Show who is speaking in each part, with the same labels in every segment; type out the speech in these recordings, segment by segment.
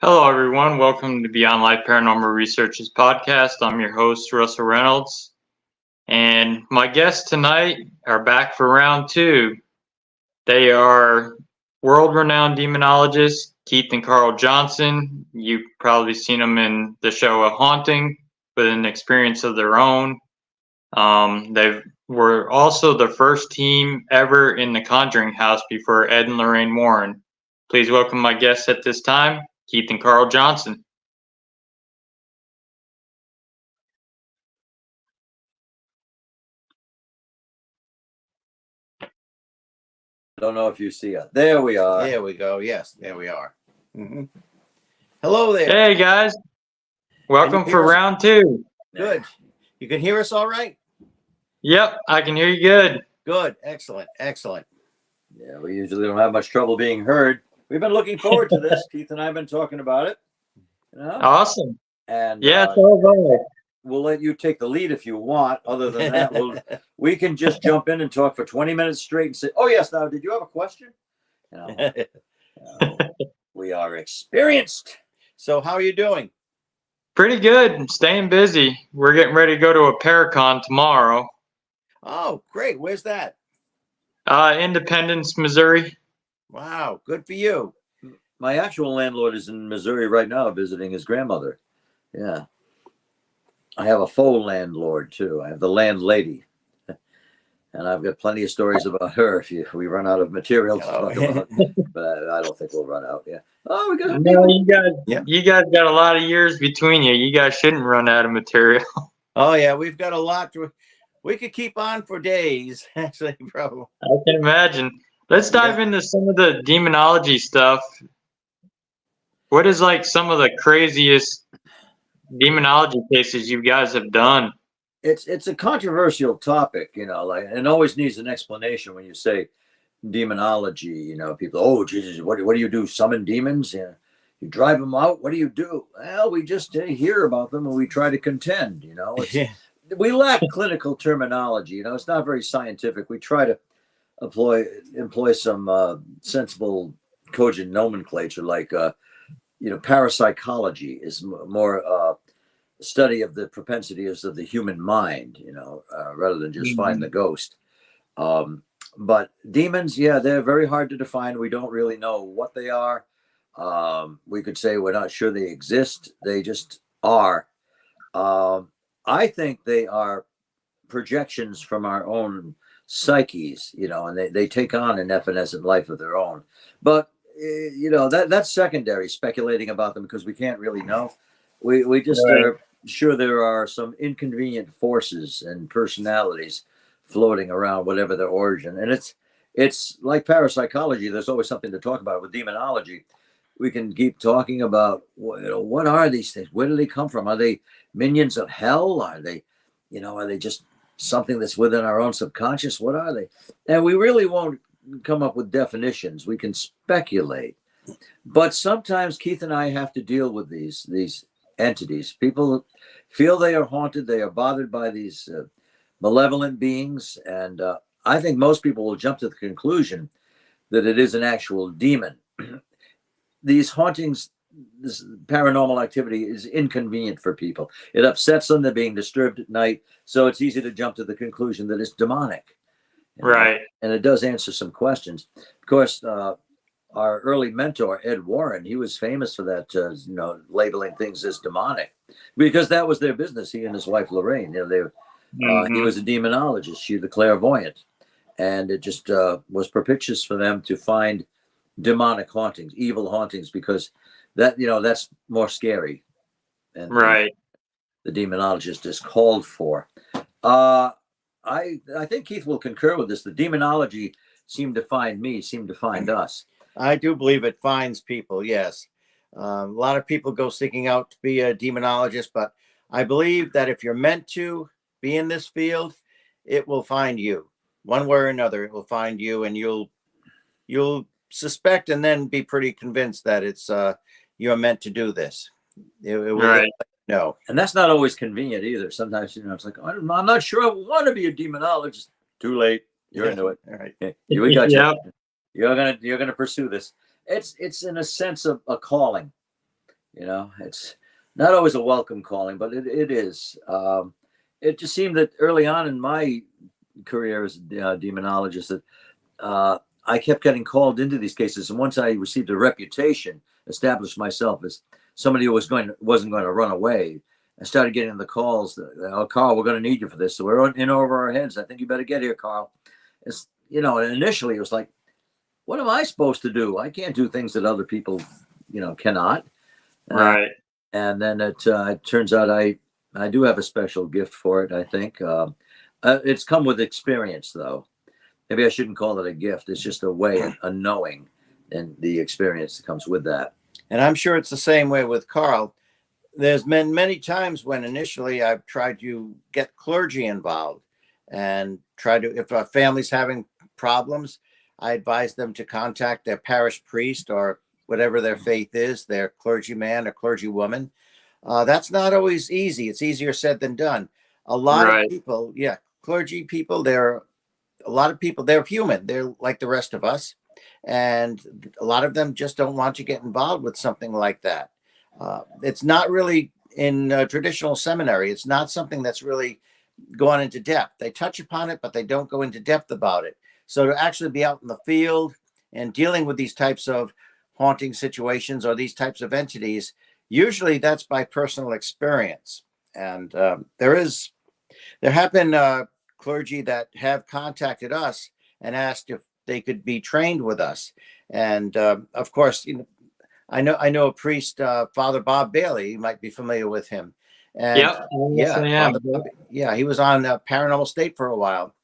Speaker 1: Hello, everyone. Welcome to Beyond Life Paranormal Researchers podcast. I'm your host, Russell Reynolds. And my guests tonight are back for round two. They are world-renowned demonologists, Keith and Carl Johnson. You've probably seen them in the show A Haunting with an experience of their own. They were also the first team ever in the Conjuring House before Ed and Lorraine Warren. Please welcome my guests at this time, Keith and Carl Johnson.
Speaker 2: I don't know if you see us. There we are.
Speaker 3: There we go. Yes, there we are. Mm-hmm. Hello there.
Speaker 1: Hey, guys. Welcome for round two.
Speaker 3: Good. You can hear us all right?
Speaker 1: Yep, I can hear you good.
Speaker 3: Good. Excellent. Excellent.
Speaker 2: Yeah, we usually don't have much trouble being heard. We've been looking forward to this. Keith and I have been talking about it. You know?
Speaker 1: Awesome.
Speaker 2: And
Speaker 1: yeah, so
Speaker 2: we'll let you take the lead if you want. Other than that, we can just jump in and talk for 20 minutes straight and say, "Oh yes, now did you have a question?" You know, we are experienced.
Speaker 3: So how are you doing?
Speaker 1: Pretty good. Staying busy. We're getting ready to go to a Paracon tomorrow.
Speaker 3: Oh, great. Where's that?
Speaker 1: Independence, Missouri.
Speaker 3: Wow, good for you.
Speaker 2: My actual landlord is in Missouri right now visiting his grandmother. Yeah. I have a faux landlord too. I have the landlady. And I've got plenty of stories about her if we run out of material to talk about. But I don't think we'll run out. Yeah. Oh, we got
Speaker 1: you guys got a lot of years between you. You guys shouldn't run out of material.
Speaker 3: Oh yeah, we've got a lot to. We could keep on for days. Actually, probably.
Speaker 1: I can imagine. Let's dive into some of the demonology stuff. What is like some of the craziest demonology cases you guys have done?
Speaker 2: It's a controversial topic, you know, like, and always needs an explanation when you say demonology. You know, people, oh Jesus, what do you do? Summon demons? Yeah, you drive them out. What do you do? Well, we just hear about them and we try to contend. You know, we lack clinical terminology. You know, it's not very scientific. We try to employ some sensible, cogent nomenclature, like you know, parapsychology is more study of the propensities of the human mind, you know, rather than just find the ghost. But demons, yeah, they're very hard to define. We don't really know what they are. We could say we're not sure they exist. They just are. I think they are projections from our own psyches, you know, and they take on an evanescent life of their own. But, you know, that's secondary, speculating about them, because we can't really know. We just are sure there are some inconvenient forces and personalities floating around, whatever their origin. And it's like parapsychology. There's always something to talk about. With demonology, we can keep talking about, you know, what are these things? Where do they come from? Are they minions of hell? Are they just something that's within our own subconscious? What are they? And we really won't come up with definitions. We can speculate. But sometimes Keith and I have to deal with these entities. People feel they are haunted. They are bothered by these malevolent beings. And I think most people will jump to the conclusion that it is an actual demon. These hauntings, this paranormal activity is inconvenient for people. It upsets them. They're being disturbed at night. So it's easy to jump to the conclusion that it's demonic.
Speaker 1: Right.
Speaker 2: And it does answer some questions. Of course, our early mentor, Ed Warren, he was famous for that, labeling things as demonic, because that was their business. He and his wife Lorraine, he was a demonologist, she the clairvoyant, and it just was propitious for them to find demonic hauntings, evil hauntings, because that's more scary, and
Speaker 1: Right.
Speaker 2: the demonologist is called for. I think Keith will concur with this. The demonology seemed to find us.
Speaker 3: I do believe it finds people. Yes, a lot of people go seeking out to be a demonologist, but I believe that if you're meant to be in this field, it will find you one way or another. It will find you, and you'll suspect and then be pretty convinced that it's you're meant to do this. It will
Speaker 1: Right.
Speaker 3: no.
Speaker 2: And that's not always convenient either. Sometimes, it's like, I'm not sure I want to be a demonologist. Too late. You're into it.
Speaker 3: All right.
Speaker 2: We got
Speaker 1: Yep.
Speaker 2: you. You're gonna pursue this. It's in a sense of a calling. It's not always a welcome calling, but it is. It just seemed that early on in my career as a demonologist that I kept getting called into these cases, and once I received a reputation, established myself as somebody who wasn't going to run away, I started getting the calls that, "Oh, Carl, we're going to need you for this, so we're in over our heads. I think you better get here, Carl." And initially it was like, what am I supposed to do? I can't do things that other people, cannot.
Speaker 1: Right.
Speaker 2: And then it turns out I do have a special gift for it. I think it's come with experience, though. Maybe I shouldn't call it a gift. It's just a way, a knowing, and the experience that comes with that.
Speaker 3: And I'm sure it's the same way with Carl. There's been many times when initially I've tried to get clergy involved and if a family's having problems, I advise them to contact their parish priest or whatever their faith is, their clergyman or clergywoman. That's not always easy. It's easier said than done. A lot of people, clergy people, a lot of people, they're human. They're like the rest of us. And a lot of them just don't want to get involved with something like that. It's not really in traditional seminary. It's not something that's really gone into depth. They touch upon it, but they don't go into depth about it. So to actually be out in the field and dealing with these types of haunting situations or these types of entities, usually that's by personal experience. And there have been clergy that have contacted us and asked if they could be trained with us. And of course, I know a priest, Father Bob Bailey. You might be familiar with him. And
Speaker 1: Yes, I am.
Speaker 3: he was on Paranormal State for a while.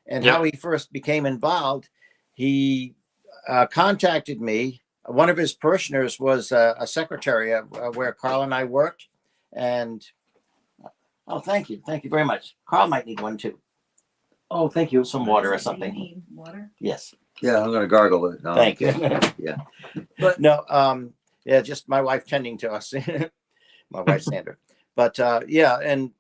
Speaker 3: And how he first became involved, he contacted me. One of his parishioners was a secretary where Carl and I worked. And thank you very much. Carl might need one too. Oh, thank you. Some water or something.
Speaker 4: Do you need water?
Speaker 3: Yes.
Speaker 2: Yeah, I'm going to gargle it. No,
Speaker 3: Thank you.
Speaker 2: Yeah.
Speaker 3: But no, just my wife tending to us. My wife, Sandra. But and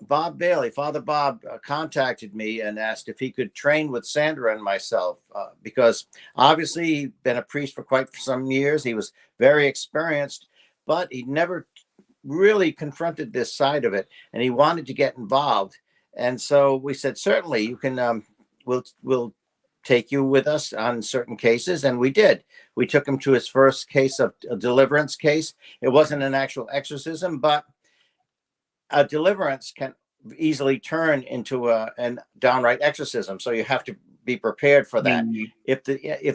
Speaker 3: Father Bob contacted me and asked if he could train with Sandra and myself because obviously he'd been a priest for quite some years. He was very experienced, but he never really confronted this side of it, and he wanted to get involved. And so we said, certainly you can, we'll take you with us on certain cases. And we did. We took him to his first case of a deliverance case. It wasn't an actual exorcism, but a deliverance can easily turn into an downright exorcism. So you have to be prepared for that.
Speaker 1: Mm-hmm.
Speaker 3: If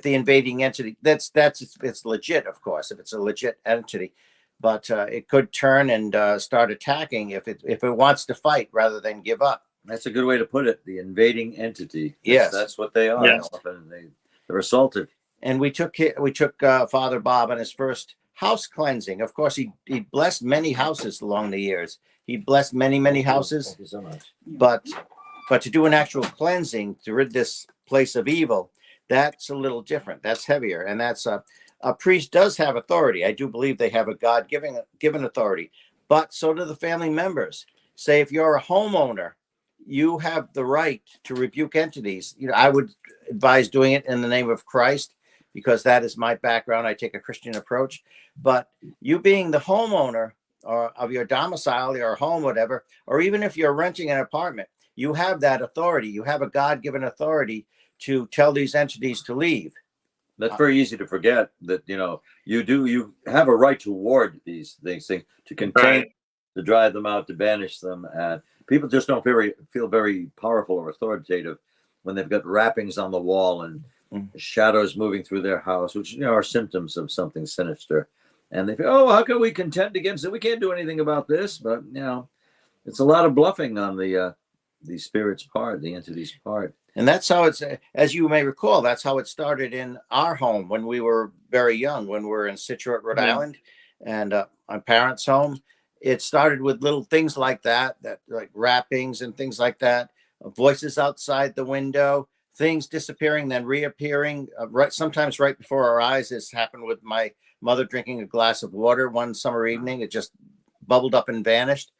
Speaker 3: the invading entity, it's legit, of course, if it's a legit entity, but it could turn and start attacking if it wants to fight rather than give up.
Speaker 2: That's a good way to put it. The invading entity.
Speaker 3: Yes,
Speaker 2: that's what they are.
Speaker 1: Yes.
Speaker 2: Often they're assaultive.
Speaker 3: And we took Father Bob on his first house cleansing. Of course, he blessed many houses along the years. He blessed many houses.
Speaker 2: Thank you so much.
Speaker 3: But to do an actual cleansing to rid this place of evil, that's a little different. That's heavier, and that's a priest does have authority. I do believe they have a God-given authority, but so do the family members. Say if you're a homeowner, you have the right to rebuke entities. I would advise doing it in the name of Christ because that is my background. I take a Christian approach. But you being the homeowner or of your domicile, your home, whatever, or even if you're renting an apartment, you have that authority. You have a God-given authority to tell these entities to leave.
Speaker 2: That's very easy to forget that, you have a right to ward these things, to contain,
Speaker 1: Right.
Speaker 2: to drive them out, to banish them. And people just don't feel very powerful or authoritative when they've got wrappings on the wall and shadows moving through their house, which, are symptoms of something sinister. And they feel, oh, how can we contend against it? We can't do anything about this. But, it's a lot of bluffing on the spirit's part, the entity's part.
Speaker 3: And that's how it's, as you may recall, that's how it started in our home when we were very young, when we were in Situate, Rhode Island, and my parents' home. It started with little things like that like wrappings and things like that, voices outside the window, things disappearing, then reappearing, sometimes right before our eyes. This happened with my mother drinking a glass of water one summer evening. It just bubbled up and vanished.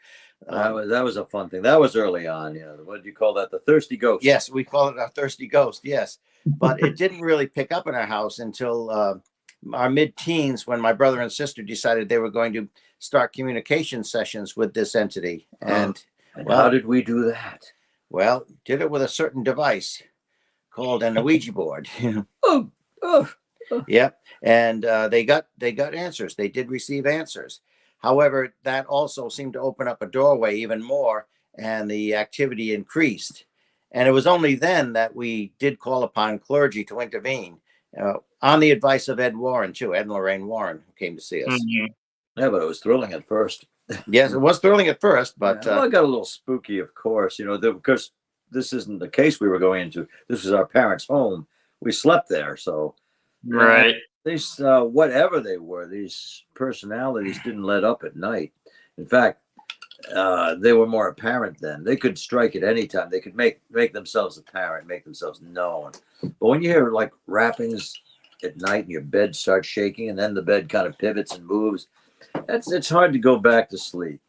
Speaker 2: That was a fun thing. That was early on. What do you call that? The thirsty ghost.
Speaker 3: Yes, we call it our thirsty ghost. Yes, but it didn't really pick up in our house until our mid-teens, when my brother and sister decided they were going to start communication sessions with this entity. And
Speaker 2: how did we do that?
Speaker 3: Well, did it with a certain device called an Ouija board.
Speaker 2: Oh.
Speaker 3: Yep, and they got answers. They did receive answers. However, that also seemed to open up a doorway even more, and the activity increased. And it was only then that we did call upon clergy to intervene, on the advice of Ed Warren, too, Ed and Lorraine Warren, who came to see us.
Speaker 1: Mm-hmm.
Speaker 2: Yeah, but it was thrilling at first.
Speaker 3: Yes, it was thrilling at first, but
Speaker 2: it got a little spooky, of course, because this isn't the case we were going into. This was our parents' home. We slept there, so
Speaker 1: Right.
Speaker 2: These whatever they were, these personalities didn't let up at night. In fact, they were more apparent then. They could strike at any time. They could make themselves apparent, make themselves known. But when you hear like rappings at night and your bed starts shaking, and then the bed kind of pivots and moves, it's hard to go back to sleep,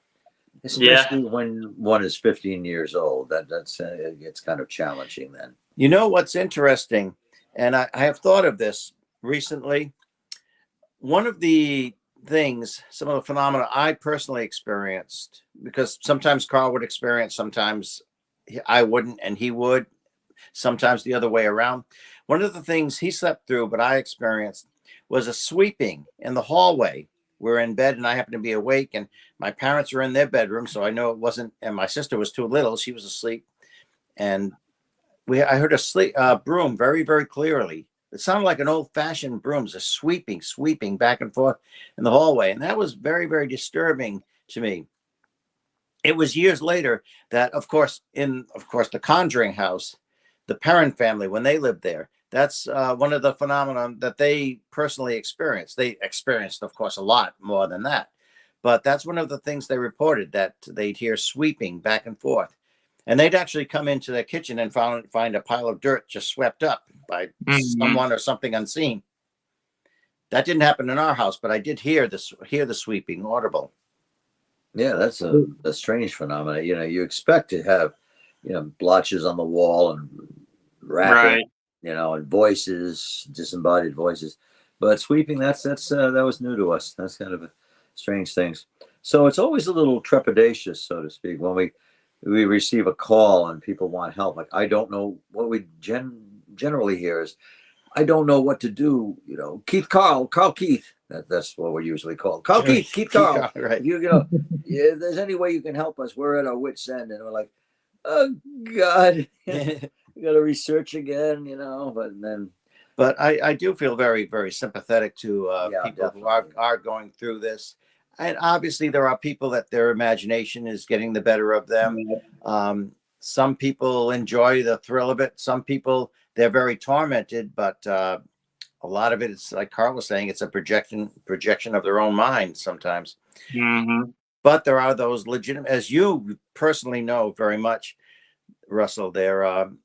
Speaker 2: especially when one is 15 years old. That's it's kind of challenging then.
Speaker 3: You know what's interesting, and I have thought of this recently. One of the things, some of the phenomena I personally experienced, because sometimes Carl would experience, sometimes I wouldn't, and he would, sometimes the other way around. One of the things he slept through, but I experienced, was a sweeping in the hallway. We're in bed and I happened to be awake, and my parents were in their bedroom, so I know it wasn't, and my sister was too little. She was asleep, and I heard a broom very, very clearly. It sounded like an old-fashioned broom, just sweeping back and forth in the hallway. And that was very, very disturbing to me. It was years later that, of course, the Conjuring house, the Perrin family, when they lived there, that's one of the phenomena that they personally experienced. They experienced, of course, a lot more than that. But that's one of the things they reported, that they'd hear sweeping back and forth. And they'd actually come into their kitchen and find a pile of dirt just swept up by someone or something unseen. That didn't happen in our house, but I did hear the sweeping audible.
Speaker 2: Yeah, that's a strange phenomenon. You expect to have, blotches on the wall and rapping, and voices, disembodied voices, but sweeping, that was new to us. That's kind of a strange thing. So it's always a little trepidatious, so to speak, when we receive a call and people want help. Like, I don't know what we generally hear is, I don't know what to do. Carl Keith. That's what we're usually called. Carl Keith, Carl.
Speaker 3: Right.
Speaker 2: If there's any way you can help us, we're at our wit's end. And we're like, oh God, we got to research again, But
Speaker 3: I do feel very, very sympathetic to people
Speaker 2: definitely.
Speaker 3: who are going through this. And obviously there are people that their imagination is getting the better of them. Some people enjoy the thrill of it. Some people, they're very tormented, but a lot of it is, like Carl was saying, it's a projection of their own mind sometimes.
Speaker 1: Mm-hmm.
Speaker 3: But there are those legitimate, as you personally know very much, Russell,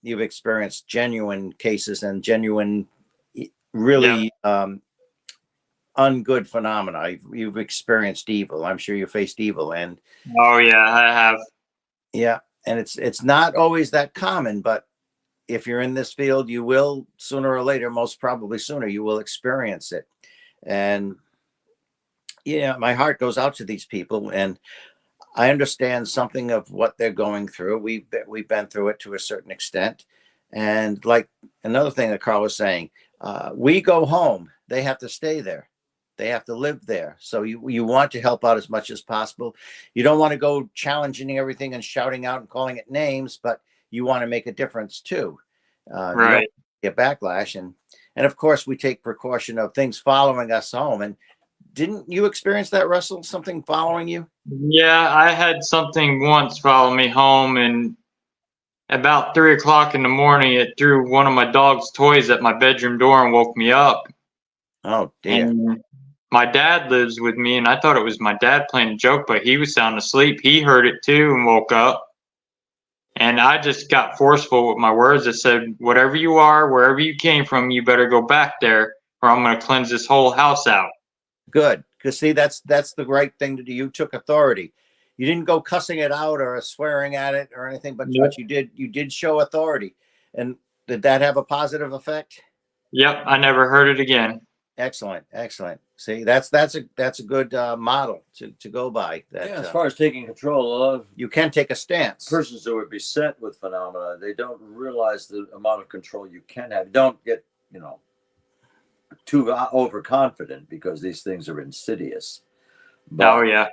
Speaker 3: you've experienced genuine cases and genuine, really ungood phenomena. You've experienced evil. I'm sure you faced evil, and
Speaker 1: oh yeah, I have.
Speaker 3: Yeah, and it's not always that common, but if you're in this field, you will sooner or later, most probably sooner, you will experience it. And my heart goes out to these people, and I understand something of what they're going through. We've been through it to a certain extent. And like another thing that Carl was saying, We go home, they have to stay there. They have to live there. So you want to help out as much as possible. You don't want to go challenging everything and shouting out and calling it names, but you want to make a difference too. You don't
Speaker 1: Right.
Speaker 3: get backlash. And of course, we take precaution of things following us home. And didn't you experience that, Russell? Something following you?
Speaker 1: Yeah, I had something once follow me home, and about 3 o'clock in the morning, it threw one of my dog's toys at my bedroom door and woke me up.
Speaker 3: Oh dear.
Speaker 1: And my dad lives with me, and I thought it was my dad playing a joke, but he was sound asleep. He heard it too and woke up. And I just got forceful with my words. I said, whatever you are, wherever you came from, you better go back there, or I'm going to cleanse this whole house out.
Speaker 3: Good. Because see, that's the right thing to do. You took authority. You didn't go cussing it out or swearing at it or anything, but
Speaker 1: Yep.
Speaker 3: you did show authority. And did that have a positive effect?
Speaker 1: Yep, I never heard it again.
Speaker 3: Excellent, excellent. See, that's a good model to go by. That
Speaker 2: Yeah, as far as taking control, a lot of
Speaker 3: you can take a stance.
Speaker 2: persons who are beset with phenomena, they don't realize the amount of control you can have. Don't get, too overconfident, because these things are insidious. But,
Speaker 1: Oh, yeah.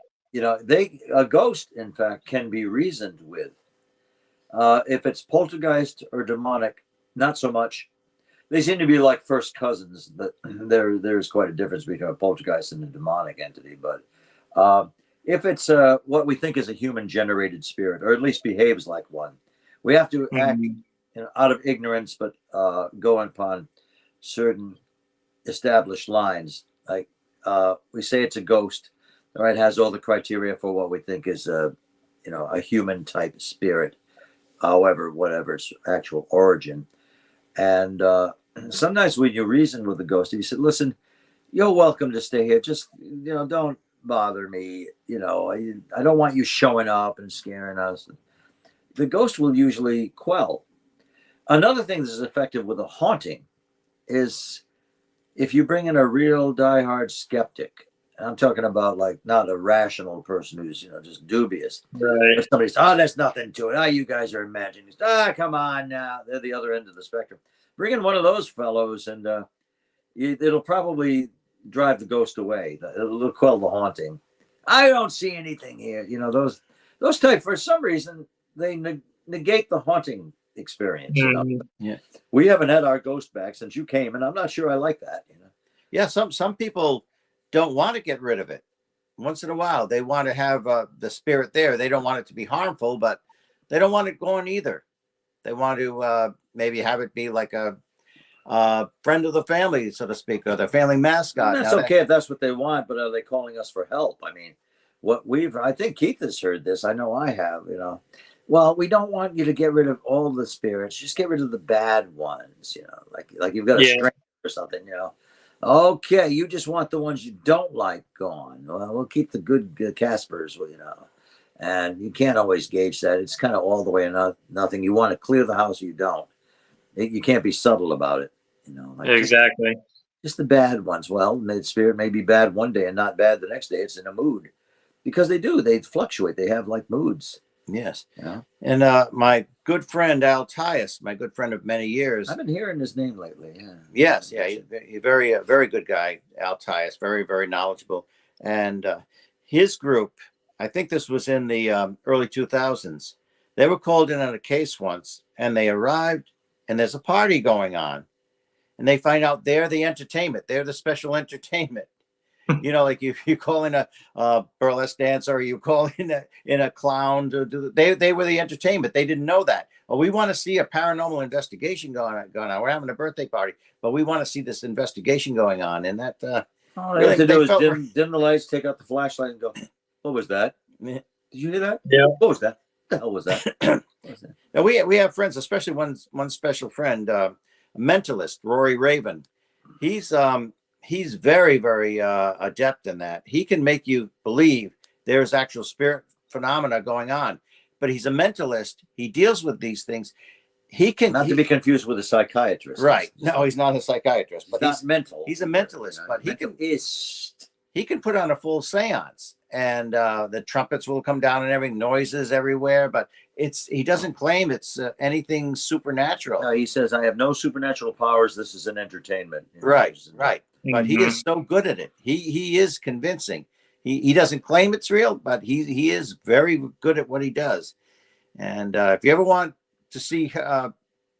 Speaker 2: a ghost, in fact, can be reasoned with. If it's poltergeist or demonic, not so much. They seem to be like first cousins, but there's quite a difference between a poltergeist and a demonic entity. But if it's what we think is a human-generated spirit, or at least behaves like one, we have to act out of ignorance, but go upon certain established lines. Like we say it's a ghost, all right, has all the criteria for what we think is a human-type spirit, however, whatever its actual origin. And sometimes when you reason with the ghost, you say, listen, you're welcome to stay here. Just, don't bother me. I don't want you showing up and scaring us. The ghost will usually quell. Another thing that's effective with a haunting is if you bring in a real diehard skeptic. I'm talking about like not a rational person who's, just dubious.
Speaker 1: Right.
Speaker 2: If somebody's, there's nothing to it. You guys are imagining. Come on now. They're the other end of the spectrum. Bring in one of those fellows, and it'll probably drive the ghost away. It'll quell the haunting. I don't see anything here. Those type, for some reason, they negate the haunting experience.
Speaker 3: Yeah.
Speaker 2: We haven't had our ghost back since you came, and I'm not sure I like that.
Speaker 3: Yeah, some people don't want to get rid of it. Once in a while, they want to have the spirit there. They don't want it to be harmful, but they don't want it going either. They want to maybe have it be like a friend of the family, so to speak, or the family mascot.
Speaker 2: And that's okay if that's what they want, but are they calling us for help? I mean, I think Keith has heard this. I know I have, Well, we don't want you to get rid of all the spirits. Just get rid of the bad ones, like you've got a stranger or something, Okay, you just want the ones you don't like gone. Well, we'll keep the good Caspers, and you can't always gauge that. It's kind of all the way or nothing. You want to clear the house, or you don't. You can't be subtle about it,
Speaker 1: Exactly.
Speaker 2: Just the bad ones. Well, the spirit may be bad one day and not bad the next day. It's in a mood, because they fluctuate. They have like moods.
Speaker 3: Yes.
Speaker 2: Yeah.
Speaker 3: And my good friend Al Tias, my good friend of many years.
Speaker 2: I've been hearing his name lately. Yeah.
Speaker 3: Yes. Yeah. He's a very good guy, Al Tias, very, very knowledgeable. And his group, I think this was in the early 2000s, they were called in on a case once, and they arrived, and there's a party going on, and they find out they're the entertainment. They're the special entertainment. Like you call in a burlesque dancer, or you call in a clown to do. They were the entertainment. They didn't know that. Oh, we want to see a paranormal investigation going on. We're having a birthday party, but we want to see this investigation going on. And that
Speaker 2: all they have to do is dim the lights, take out the flashlight, and go, what was that? Did you hear that?
Speaker 1: Yeah.
Speaker 2: What was that? What the hell was that? What was that?
Speaker 3: Now we have friends, especially one special friend, a mentalist, Rory Raven. He's very, very adept in that. He can make you believe there's actual spirit phenomena going on, but he's a mentalist. He deals with these things. He can
Speaker 2: not to be confused with a psychiatrist.
Speaker 3: Right. No, he's not a psychiatrist, but
Speaker 2: he's not mental.
Speaker 3: He's a mentalist, but he can put on a full seance, and the trumpets will come down and everything, noises everywhere, but he doesn't claim it's anything supernatural.
Speaker 2: No, he says, I have no supernatural powers. This is an entertainment.
Speaker 3: Right. But he
Speaker 1: Mhm.
Speaker 3: is so good at it. He is convincing. He doesn't claim it's real, but he is very good at what he does. And if you ever want to see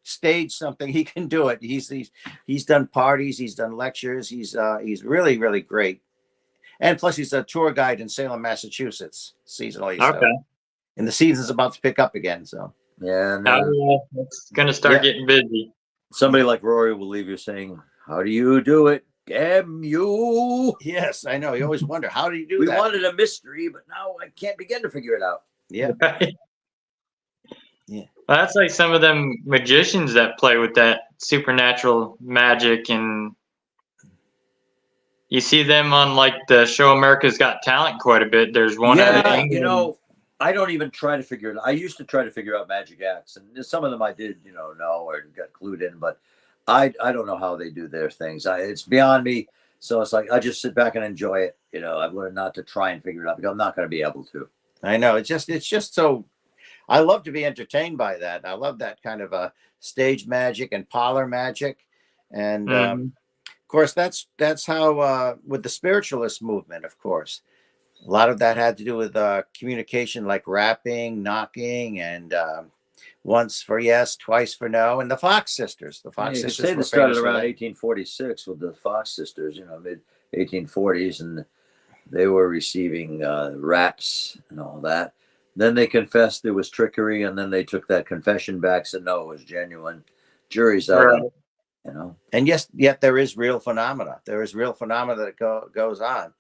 Speaker 3: stage something, he can do it. He's done parties, he's done lectures. He's really, really great. And plus, he's a tour guide in Salem, Massachusetts, seasonally.
Speaker 1: Okay.
Speaker 3: So, and the season's about to pick up again. So
Speaker 2: Yeah. And,
Speaker 1: It's going to start getting busy.
Speaker 2: somebody like Rory will leave you saying, how do you do it? Damn you.
Speaker 3: yes, I know. You always wonder, how do you do
Speaker 2: We
Speaker 3: that?
Speaker 2: wanted a mystery, but now I can't begin to figure it out.
Speaker 3: Yeah.
Speaker 1: Right?
Speaker 3: Yeah.
Speaker 1: Well, that's like some of them magicians that play with that supernatural magic, and you see them on like the show America's Got Talent quite a bit. There's one out of
Speaker 2: Yeah,
Speaker 1: England.
Speaker 2: you know, I don't even try to figure it out. I used to try to figure out magic acts, and some of them I did, know or got clued in, but I don't know how they do their things. It's beyond me. So it's like I just sit back and enjoy it. I've learned not to try and figure it out because I'm not going to be able to.
Speaker 3: I know. It's just so. I love to be entertained by that. I love that kind of stage magic and parlor magic, and of course that's how with the spiritualist movement. Of course, a lot of that had to do with communication, like rapping, knocking, and once for yes, twice for no, and the Fox sisters. The Fox
Speaker 2: You could
Speaker 3: sisters
Speaker 2: say
Speaker 3: were
Speaker 2: they started
Speaker 3: famous for
Speaker 2: around
Speaker 3: that.
Speaker 2: 1846 with the Fox sisters, mid 1840s, and they were receiving raps and all that. Then they confessed there was trickery, and then they took that confession back, said no, it was genuine. Jury's out,
Speaker 1: Right.
Speaker 3: And yes, yet there is real phenomena. There is real phenomena that goes on.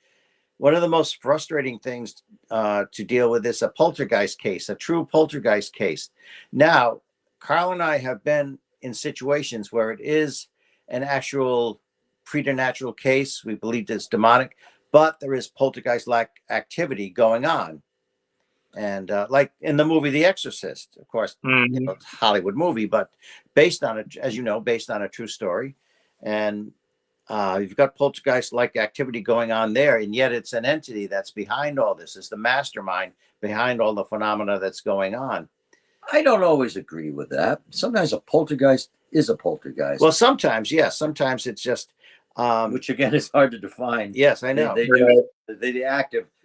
Speaker 3: One of the most frustrating things to deal with is a poltergeist case, a true poltergeist case. Now, Carl and I have been in situations where it is an actual preternatural case. We believe it's demonic, but there is poltergeist-like activity going on. And like in the movie The Exorcist, of course, it's a Hollywood movie, but based on it, as you know, based on a true story. And you've got poltergeist-like activity going on there, and yet it's an entity that's behind all this. It's the mastermind behind all the phenomena that's going on.
Speaker 2: I don't always agree with that. Sometimes a poltergeist is a poltergeist.
Speaker 3: Well, sometimes, yes. Sometimes it's just...
Speaker 2: which, again, is hard to define.
Speaker 3: Yes, I know.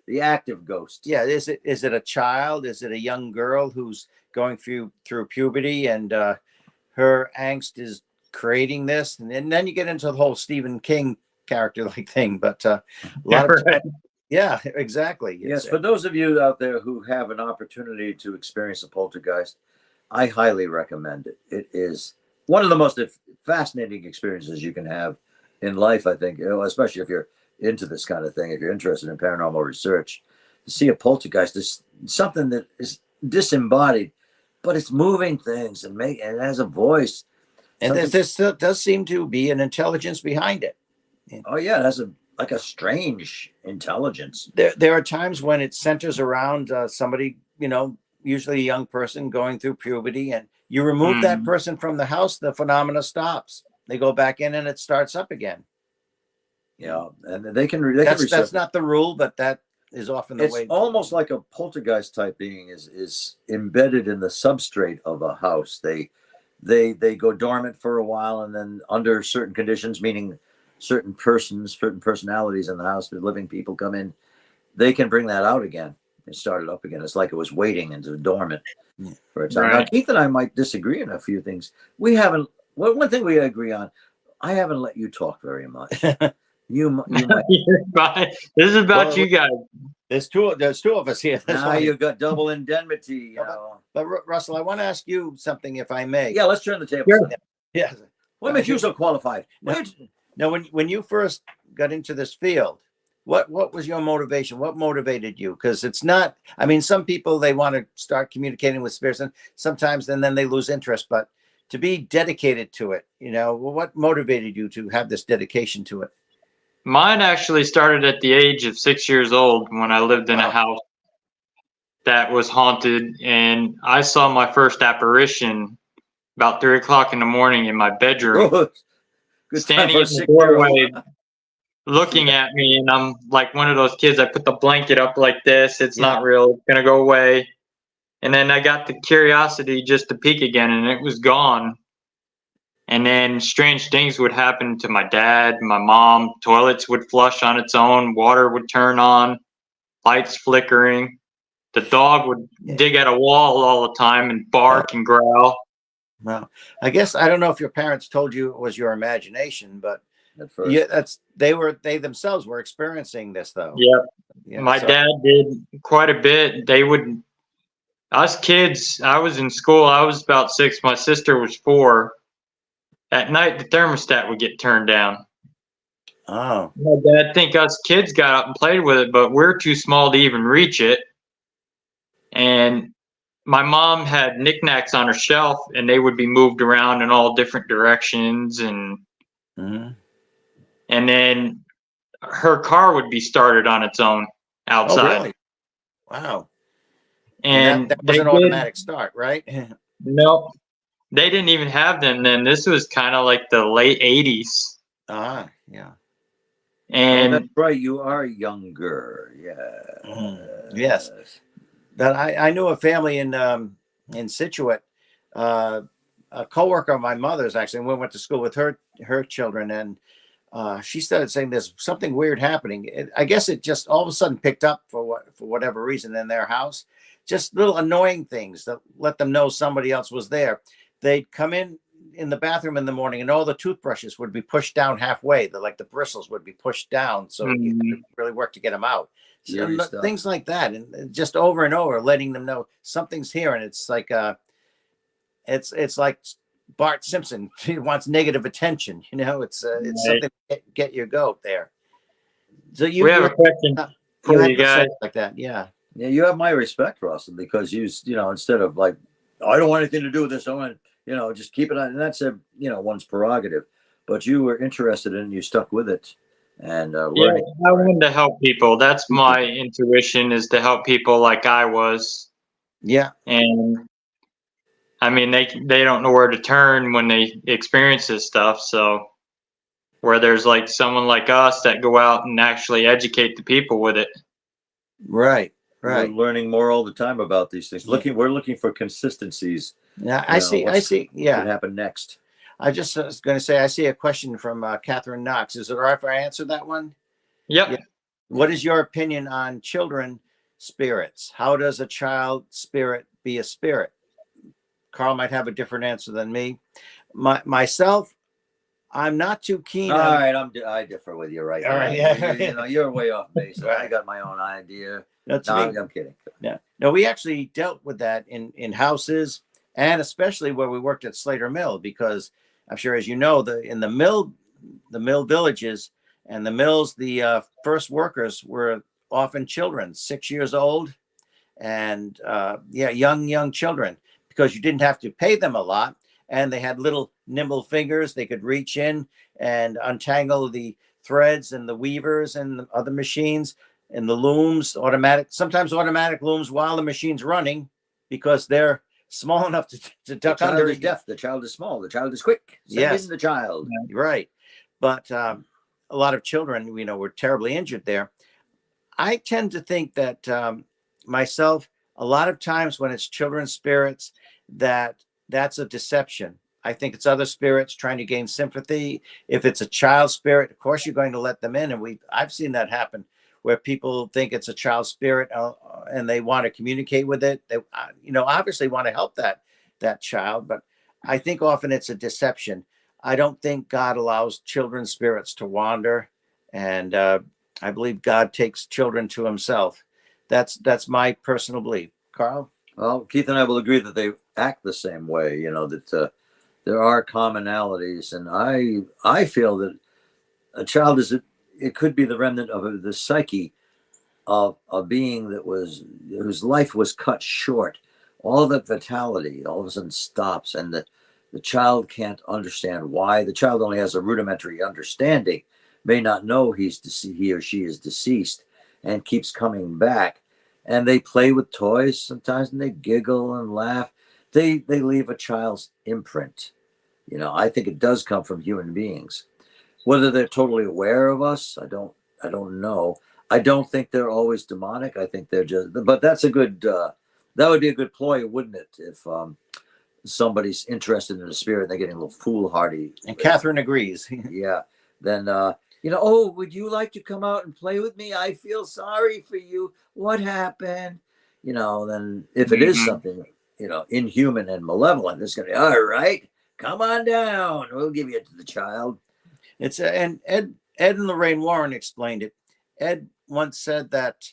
Speaker 2: The active ghost.
Speaker 3: Yeah, is it a child? Is it a young girl who's going through puberty, and her angst is creating this? And then you get into the whole Stephen King character-like thing. But a lot of time, yeah, exactly.
Speaker 2: Yes, for those of you out there who have an opportunity to experience a poltergeist, I highly recommend it. It is one of the most fascinating experiences you can have in life, I think, especially if you're into this kind of thing, if you're interested in paranormal research. To see a poltergeist is something that is disembodied, but it's moving things and it has a voice.
Speaker 3: And there does seem to be an intelligence behind it.
Speaker 2: Oh yeah, it has a strange intelligence.
Speaker 3: There are times when it centers around somebody, usually a young person going through puberty, and you remove that person from the house, the phenomena stops. They go back in and it starts up again.
Speaker 2: Yeah, and they can.
Speaker 3: That's not the rule, but that is often the way.
Speaker 2: It's almost like a poltergeist type being is embedded in the substrate of a house. They go dormant for a while, and then under certain conditions, meaning certain personalities in the house, the living people come in, they can bring that out again and start it up again. It's like it was waiting and dormant for a time.
Speaker 1: Right.
Speaker 2: Now, Keith and I might disagree on a few things. We haven't. Well, one thing we agree on, I haven't let you talk very much. You might.
Speaker 1: This is about you guys.
Speaker 3: There's two of us here.
Speaker 2: Now you've got double indemnity.
Speaker 3: But Russell, I want to ask you something, if I may.
Speaker 2: Yeah, let's turn the table.
Speaker 1: Sure.
Speaker 3: Yeah.
Speaker 2: What makes you so qualified?
Speaker 3: Now, when you first got into this field, what was your motivation? What motivated you? Because it's not. I mean, some people, they want to start communicating with spirits, and sometimes then they lose interest. But to be dedicated to it, what motivated you to have this dedication to it?
Speaker 1: Mine actually started at the age of 6 years old when I lived in a house that was haunted, and I saw my first apparition about 3 o'clock in the morning in my bedroom,
Speaker 2: Good
Speaker 1: standing
Speaker 2: time
Speaker 1: in
Speaker 2: for a
Speaker 1: the
Speaker 2: 6-year-old.
Speaker 1: doorway, looking at me, and I'm like one of those kids. I put the blanket up like this. It's
Speaker 3: Yeah.
Speaker 1: not real. It's gonna go away. And then I got the curiosity just to peek again, and it was gone. And then strange things would happen to my dad, my mom. Toilets would flush on its own. Water would turn on. Lights flickering. The dog would dig at a wall all the time and bark and growl.
Speaker 3: Well, I guess I don't know if your parents told you it was your imagination, but
Speaker 2: At first.
Speaker 3: yeah, they themselves were experiencing this though.
Speaker 1: Yep.
Speaker 3: Yeah,
Speaker 1: My
Speaker 3: so-
Speaker 1: dad did quite a bit. They would, us kids, I was in school, I was about 6, my sister was 4. At night, the thermostat would get turned down.
Speaker 3: Oh,
Speaker 1: My dad think us kids got up and played with it, but we're too small to even reach it. And my mom had knickknacks on her shelf, and they would be moved around in all different directions, and
Speaker 3: mhm.
Speaker 1: and then her car would be started on its own
Speaker 3: Oh,
Speaker 1: outside.
Speaker 3: really? Wow.
Speaker 1: And
Speaker 3: that was
Speaker 1: they
Speaker 3: an
Speaker 1: did,
Speaker 3: automatic start, right?
Speaker 1: no, they didn't even have them then. This was kind of like the late 80s.
Speaker 3: Yeah.
Speaker 2: Oh,
Speaker 1: And
Speaker 2: that's right. You are younger. Yeah.
Speaker 3: Yes. That I knew a family in Situate, a coworker of my mother's actually, and we went to school with her children, and she started saying there's something weird happening. I guess it just all of a sudden picked up for whatever reason in their house, just little annoying things that let them know somebody else was there. They'd come in the bathroom in the morning, and all the toothbrushes would be pushed down halfway. The bristles would be pushed down, so you had to really work to get them out.
Speaker 2: Eerie
Speaker 3: So,
Speaker 2: stuff.
Speaker 3: things like that, and just over and over, letting them know something's here, and it's like it's like Bart Simpson. He wants negative attention. It's
Speaker 1: Right.
Speaker 3: something to get your goat there. So
Speaker 1: we have a question
Speaker 3: you
Speaker 1: for
Speaker 3: had
Speaker 1: you
Speaker 3: to say
Speaker 1: guys.
Speaker 3: it like that, yeah.
Speaker 2: Yeah, you have my respect, Russell, because instead of like, I don't want anything to do with this, I want, just keep it on. And that's one's prerogative. But you were interested in it and you stuck with it and
Speaker 1: Yeah,
Speaker 2: learning.
Speaker 1: I wanted to help people. That's my intuition, is to help people like I was.
Speaker 3: Yeah.
Speaker 1: And I mean, they don't know where to turn when they experience this stuff. So where there's like someone like us that go out and actually educate the people with it.
Speaker 3: Right.
Speaker 2: We're learning more all the time about these things.
Speaker 3: Yeah.
Speaker 2: We're looking for consistencies.
Speaker 3: Yeah, I see.
Speaker 2: What
Speaker 3: Yeah.
Speaker 2: happened next?
Speaker 3: I just was going to say, I see a question from Catherine Knox. Is it all right if I answer that one?
Speaker 1: Yep.
Speaker 3: Yeah. What is your opinion on children spirits? How does a child spirit be a spirit? Carl might have a different answer than me. Myself, I'm not too keen
Speaker 2: All
Speaker 3: on.
Speaker 2: right, I differ with you right
Speaker 3: All
Speaker 2: now.
Speaker 3: right, yeah.
Speaker 2: You're way off base. I
Speaker 3: Right.
Speaker 2: got my own idea.
Speaker 3: No,
Speaker 2: No, I'm kidding.
Speaker 3: No, we actually dealt with that in houses, and especially where we worked at Slater Mill, because I'm sure, as you know, in the mill villages and the mills, the first workers were often children, 6 years old, and young children, because you didn't have to pay them a lot, and they had little nimble fingers. They could reach in and untangle the threads and the weavers and the other machines and the looms, sometimes automatic looms while the machine's running, because they're small enough to duck under.
Speaker 2: The child is deaf. The child is small. The child is quick.
Speaker 3: Yes.
Speaker 2: Send in the child.
Speaker 3: Right. But a lot of children, were terribly injured there. I tend to think that myself, a lot of times when it's children's spirits, that's a deception. I think it's other spirits trying to gain sympathy. If it's a child spirit, of course you're going to let them in, and I've seen that happen, where people think it's a child spirit and they want to communicate with it. They, obviously want to help that child, but I think often it's a deception. I don't think God allows children's spirits to wander, and I believe God takes children to Himself. That's my personal belief. Carl?
Speaker 2: Well, Keith and I will agree that they act the same way. That there are commonalities, and I feel that a child it could be the remnant of the psyche of a being whose life was cut short. All that vitality all of a sudden stops, and the child can't understand why. The child only has a rudimentary understanding, may not know he or she is deceased, and keeps coming back. And they play with toys sometimes, and they giggle and laugh. They leave a child's imprint. I think it does come from human beings. Whether they're totally aware of us, I don't know. I don't think they're always demonic. I think they're just, but that's a good, that would be a good ploy, wouldn't it? If somebody's interested in the spirit, they're getting a little foolhardy.
Speaker 3: And Catherine agrees.
Speaker 2: Yeah. Then, oh, would you like to come out and play with me? I feel sorry for you. What happened? Then if it is something, inhuman and malevolent, it's going to be, all right, come on down. We'll give you to the child.
Speaker 3: It's and Ed and Lorraine Warren explained it. Ed once said that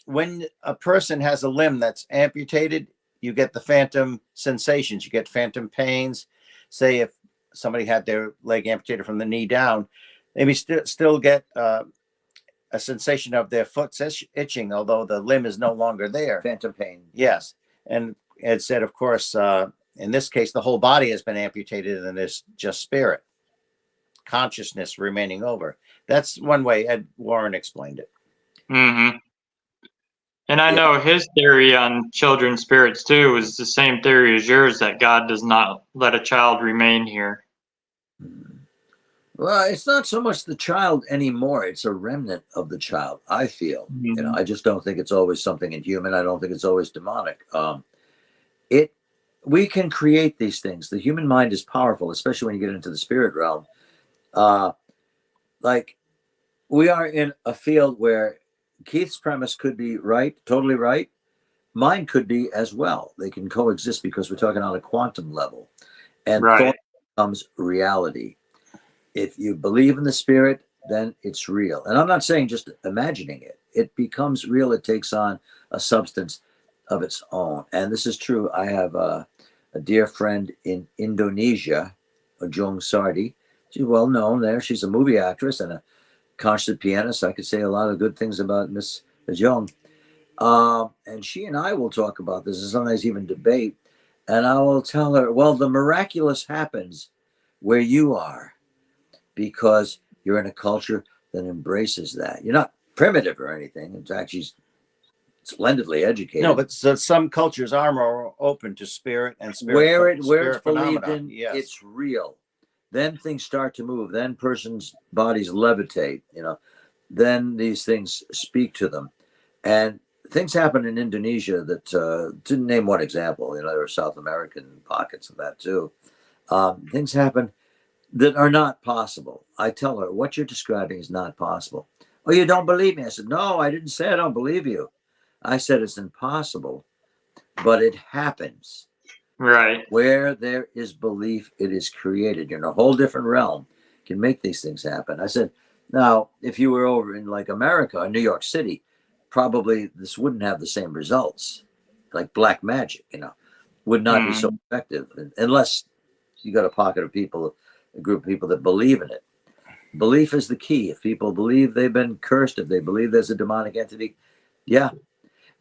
Speaker 3: when a person has a limb that's amputated, you get the phantom sensations. You get phantom pains. Say if somebody had their leg amputated from the knee down, they may still get a sensation of their foot itching, although the limb is no longer there.
Speaker 2: Phantom pain.
Speaker 3: Yes. And Ed said, of course, in this case, the whole body has been amputated and there's just spirit, consciousness remaining over. That's one way Ed Warren explained it.
Speaker 1: Mm-hmm. And I know his theory on children's spirits too is the same theory as yours, that God does not let a child remain here.
Speaker 2: Well, it's not so much the child anymore. It's a remnant of the child, I feel. I just don't think it's always something inhuman. I don't think it's always demonic. We can create these things. The human mind is powerful, especially when you get into the spirit realm. Like we are in a field where Keith's premise could be right, totally right. Mine could be as well. They can coexist because we're talking on a quantum level, and thought becomes reality. If you believe in the spirit, then it's real. And I'm not saying just imagining it. It becomes real. It takes on a substance of its own. And this is true. I have a dear friend in Indonesia, Ujung Sardi. She's well known there. She's a movie actress and a concert pianist. I could say a lot of good things about Miss Ujung. And she and I will talk about this and sometimes even debate. And I will tell her, well, the miraculous happens where you are, because you're in a culture that embraces that. You're not primitive or anything. In fact, she's splendidly educated.
Speaker 3: No, but some cultures are more open to spirit and spirit.
Speaker 2: Where it's believed in, it's real. Then things start to move. Then persons' bodies levitate. Then these things speak to them, and things happen in Indonesia that to name one example. There are South American pockets of that too. Things happen that are not possible. I tell her, what you're describing is not possible. Oh, you don't believe me? I said, no, I didn't say I don't believe you. I said it's impossible, but it happens.
Speaker 1: Right.
Speaker 2: Where there is belief, it is created. You're in a whole different realm. You can make these things happen. I said, now, if you were over in like America or New York City, probably this wouldn't have the same results. Like black magic, would not be so effective unless you got a pocket of people, a group of people that believe in it. Belief is the key. If people believe they've been cursed, if they believe there's a demonic entity, yeah.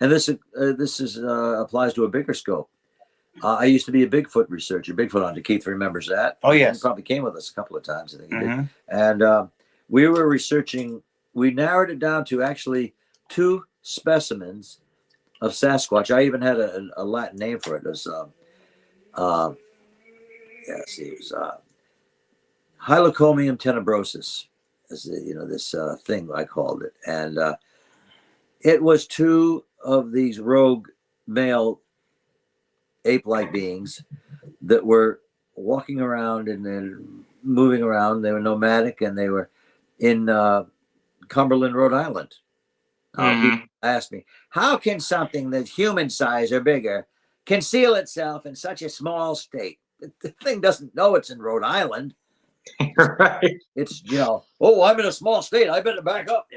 Speaker 2: And this applies to a bigger scope. I used to be a Bigfoot researcher, Bigfoot hunter. Keith remembers that.
Speaker 3: Oh, yes.
Speaker 2: He probably came with us a couple of times, I think he did. And we were researching, we narrowed it down to actually 2 specimens of Sasquatch. I even had a Latin name for it. It was, it was Hylocomium tenebrosus, this thing I called it. And it was 2 of these rogue male ape-like beings that were walking around and then moving around. They were nomadic, and they were in Cumberland, Rhode Island. People ask me, how can something that's human size or bigger conceal itself in such a small state? The thing doesn't know it's in Rhode Island.
Speaker 1: Right.
Speaker 2: It's, oh, I'm in a small state, I better back up,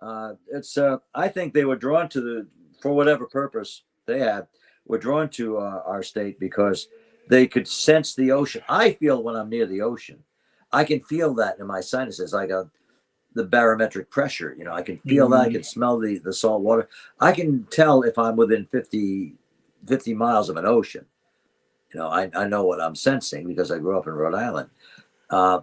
Speaker 2: I think they were drawn to for whatever purpose they had, were drawn to our state because they could sense the ocean. I feel when I'm near the ocean, I can feel that in my sinuses. I got the barometric pressure, I can feel that. I can smell the salt water. I can tell if I'm within 50 miles of an ocean. I know what I'm sensing because I grew up in Rhode Island.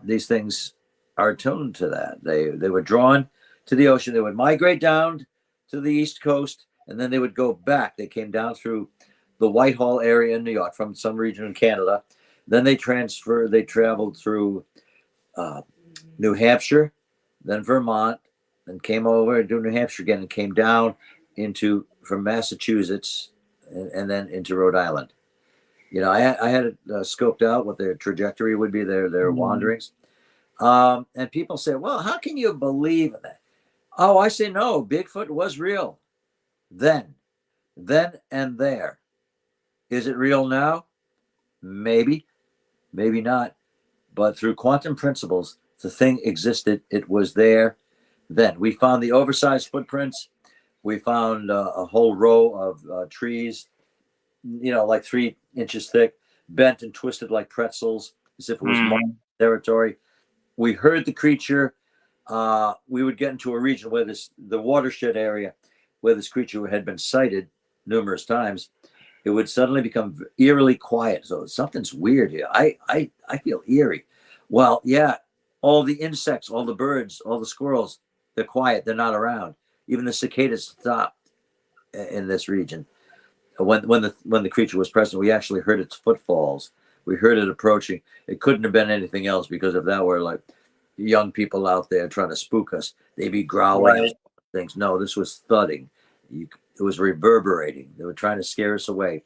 Speaker 2: These things are attuned to that. They were drawn to the ocean. They would migrate down to the East Coast, and then they would go back. They came down through the Whitehall area in New York from some region in Canada. Then they traveled through uh, New Hampshire, then Vermont, then came over to New Hampshire again, and came down from Massachusetts, and then into Rhode Island. I had it scoped out what their trajectory would be, their wanderings. And people say, well, how can you believe in that? Oh, I say no, Bigfoot was real. Then and there. Is it real now? Maybe, maybe not. But through quantum principles, the thing existed. It was there then. We found the oversized footprints. We found a whole row of trees, like 3 inches thick, bent and twisted like pretzels, as if it was more territory. We heard the creature. We would get into a region where the watershed area where this creature had been sighted numerous times. It would suddenly become eerily quiet. So something's weird here. I feel eerie. Well, yeah, all the insects, all the birds, all the squirrels, they're quiet. They're not around. Even the cicadas stopped in this region. When the creature was present, we actually heard its footfalls. We heard it approaching. It couldn't have been anything else, because if that were like young people out there trying to spook us, they'd be growling and things. No, this was thudding. It was reverberating. They were trying to scare us away.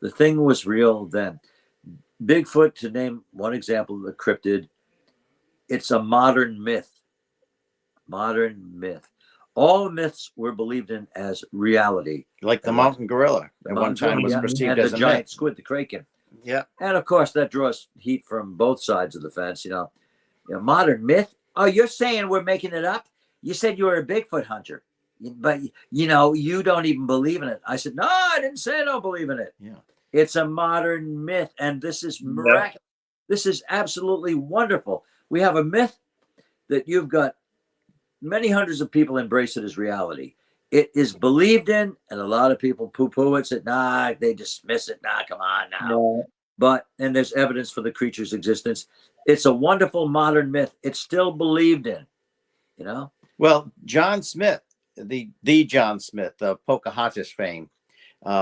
Speaker 2: The thing was real then. Bigfoot, to name one example, the cryptid, it's a modern myth. Modern myth. All myths were believed in as reality.
Speaker 3: Like the mountain gorilla at one time was perceived as
Speaker 2: the
Speaker 3: a
Speaker 2: giant
Speaker 3: myth.
Speaker 2: squid, the kraken.
Speaker 3: Yeah.
Speaker 2: And of course, that draws heat from both sides of the fence. Modern myth. Oh, you're saying we're making it up? You said you were a Bigfoot hunter, but you don't even believe in it. I said, no, I didn't say I don't believe in it.
Speaker 3: Yeah.
Speaker 2: It's a modern myth, and this is miraculous. Yeah. This is absolutely wonderful. We have a myth that you've got many hundreds of people embrace it as reality. It is believed in, and a lot of people poo-poo it, say, nah, they dismiss it. Nah, come on now. No. And there's evidence for the creature's existence. It's a wonderful modern myth. It's still believed in,
Speaker 3: Well, John Smith, the John Smith, the Pocahontas fame,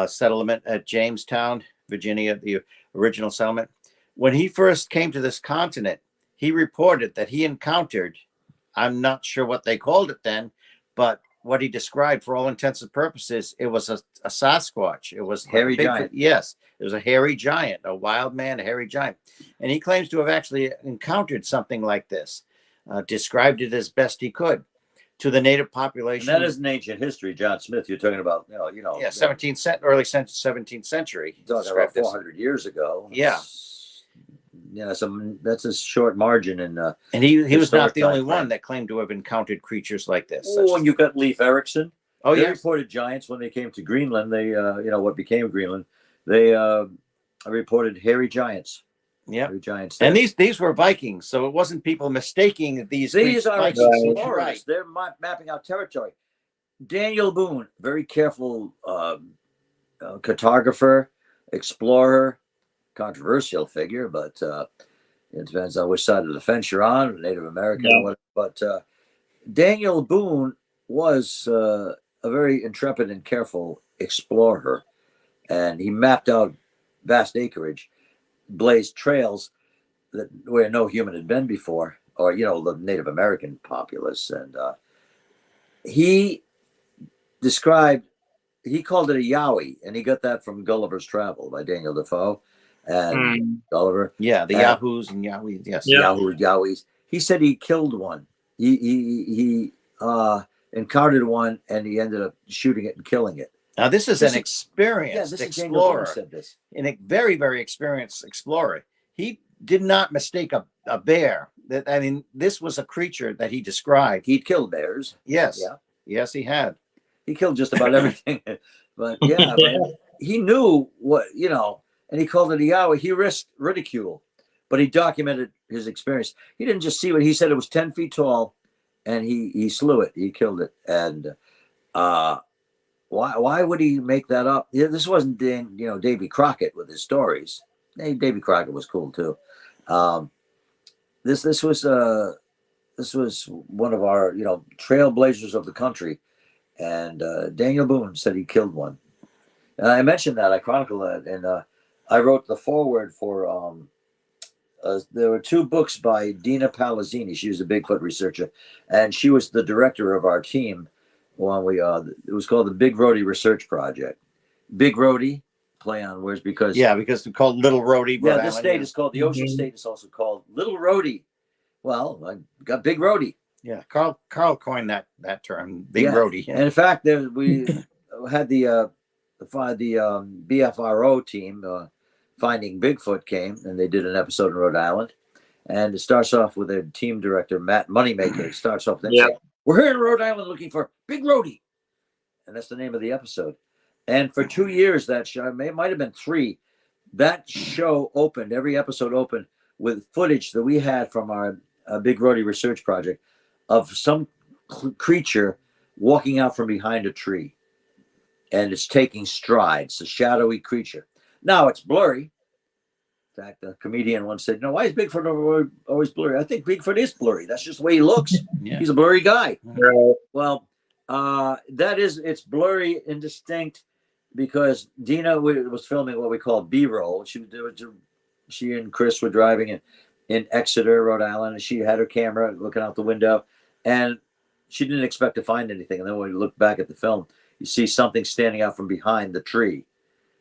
Speaker 3: settlement at Jamestown, Virginia, the original settlement. When he first came to this continent, he reported that he encountered, I'm not sure what they called it then, but what he described, for all intents and purposes, it was a Sasquatch. It was
Speaker 2: hairy giant.
Speaker 3: Yes, it was a hairy giant, a wild man, a hairy giant. And he claims to have actually encountered something like this, described it as best he could to the native population.
Speaker 2: And that is an ancient history, John Smith. You're talking about,
Speaker 3: yeah, early 17th century.
Speaker 2: Talking about 400 years ago.
Speaker 3: Yeah.
Speaker 2: Yeah, that's a short margin. And
Speaker 3: he was not the only one that claimed to have encountered creatures like this.
Speaker 2: Oh, and you got Leif Erikson.
Speaker 3: Oh,
Speaker 2: they reported giants when they came to Greenland. They, what became Greenland. They reported hairy giants.
Speaker 3: Yeah,
Speaker 2: hairy giants.
Speaker 3: And these were Vikings, so it wasn't people mistaking these.
Speaker 2: These are
Speaker 3: Vikings.
Speaker 2: explorers. Right. They're mapping out territory. Daniel Boone, very careful cartographer, explorer. Controversial figure, but it depends on which side of the fence you're on, Native American or whatever. But Daniel Boone was a very intrepid and careful explorer, and he mapped out vast acreage, blazed trails where no human had been before, or the Native American populace, and he called it a yowie, and he got that from Gulliver's Travel by Daniel Defoe. And Gulliver,
Speaker 3: the Yahoos and Yowies, yes,
Speaker 2: Yowies. He said he killed one. He encountered one, and he ended up shooting it and killing it.
Speaker 3: Now this is an experienced explorer,
Speaker 2: said this.
Speaker 3: And a very, very experienced explorer. He did not mistake a bear. This was a creature that he described.
Speaker 2: He'd killed bears.
Speaker 3: Yes, yes, he had.
Speaker 2: He killed just about everything, but he knew what and he called it a Yowie. He risked ridicule, but he documented his experience. He didn't just see it. He said it was 10 feet tall, and he slew it. He killed it. And why would he make that up? This wasn't Davy Crockett with his stories. Hey, Davy Crockett was cool too. This was one of our trailblazers of the country, and Daniel Boone said he killed one. And I mentioned that, I chronicled that, and I wrote the foreword for there were two books by Dina Palazzini. She was a Bigfoot researcher, and she was the director of our team when we it was called the Big Rhodey Research Project. Big Rhodey, play on words, because
Speaker 3: because it's called Little Rhodey.
Speaker 2: yeah, this state is called, the ocean state is also called Little Rhodey. Well, I got Big Rhodey.
Speaker 3: Yeah, Carl coined that term, Big Rhodey.
Speaker 2: And in fact, we had the BFRO team, Finding Bigfoot, came, and they did an episode in Rhode Island. And it starts off with their team director, Matt Moneymaker. It starts off saying, "We're here in Rhode Island looking for Big Rhodey." And that's the name of the episode. And for 2 years, that show, it might have been 3, that show opened, every episode opened with footage that we had from our Big Rhodey research project of some creature walking out from behind a tree. And it's taking strides, a shadowy creature. Now it's blurry. In fact, a comedian once said, why is Bigfoot always blurry? I think Bigfoot is blurry. That's just the way he looks. Yeah. He's a blurry guy.
Speaker 1: Right.
Speaker 2: Well, it's blurry, indistinct, because Dina was filming what we call B-roll. She and Chris were driving in Exeter, Rhode Island, and she had her camera looking out the window, and she didn't expect to find anything. And then when we look back at the film, you see something standing out from behind the tree,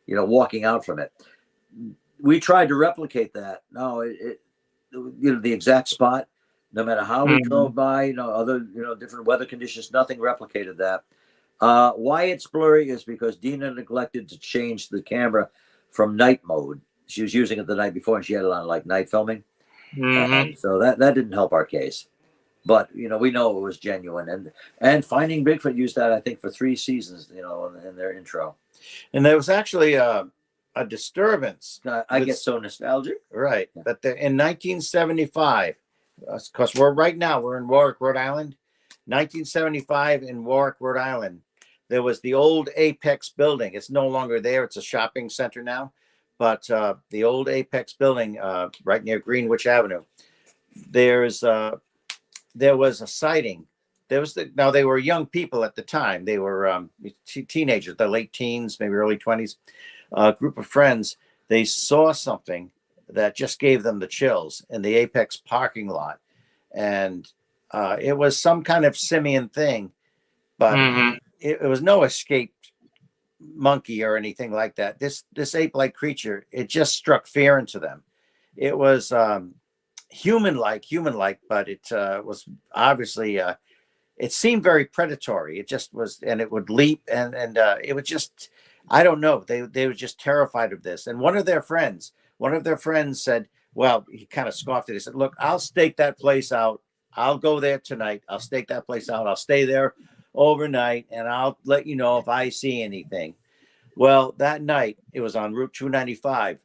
Speaker 2: walking out from it. We tried to replicate that. No, the exact spot, no matter how we drove by, other, different weather conditions, nothing replicated that. Why it's blurry is because Dina neglected to change the camera from night mode. She was using it the night before, and she had it on like night filming. So that didn't help our case. But, we know it was genuine. And Finding Bigfoot used that, I think, for 3 seasons, in their intro. And
Speaker 3: there was actually a disturbance.
Speaker 2: I get so nostalgic.
Speaker 3: Right. Yeah. But in 1975, because we're in Warwick, Rhode Island. 1975 in Warwick, Rhode Island, there was the old Apex building. It's no longer there. It's a shopping center now. But the old Apex building right near Greenwich Avenue, there was a sighting. Now they were young people at the time. They were teenagers, the late teens, maybe early 20s. A group of friends. They saw something that just gave them the chills in the Apex parking lot, and it was some kind of simian thing, but it was no escaped monkey or anything like that. This ape-like creature, it just struck fear into them. It was human-like, but it was obviously it seemed very predatory. It just was, and it would leap, and it would just, I don't know. They were just terrified of this. And one of their friends said, well, he kind of scoffed at it. He said, look, I'll stake that place out. I'll go there tonight. I'll stake that place out. I'll stay there overnight, and I'll let you know if I see anything. Well, that night, it was on Route 295.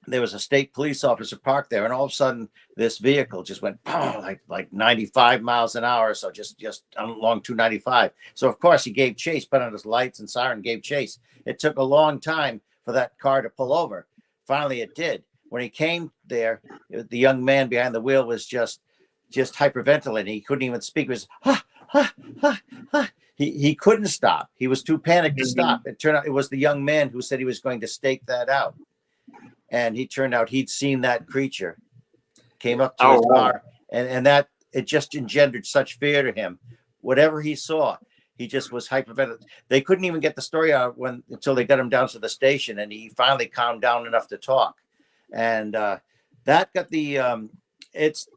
Speaker 3: There was a state police officer parked there, and all of a sudden, this vehicle just went like 95 miles an hour. So just along 295. So of course he gave chase, put on his lights and siren, gave chase. It took a long time for that car to pull over. Finally, it did. When he came there, the young man behind the wheel was just hyperventilating. He couldn't even speak. He was He couldn't stop. He was too panicked to stop. It turned out it was the young man who said he was going to stake that out. And he turned out he'd seen that creature, came up to his car, and that it just engendered such fear to him. Whatever he saw, he just was hyperventilating. They couldn't even get the story out until they got him down to the station, and he finally calmed down enough to talk. And that got the it's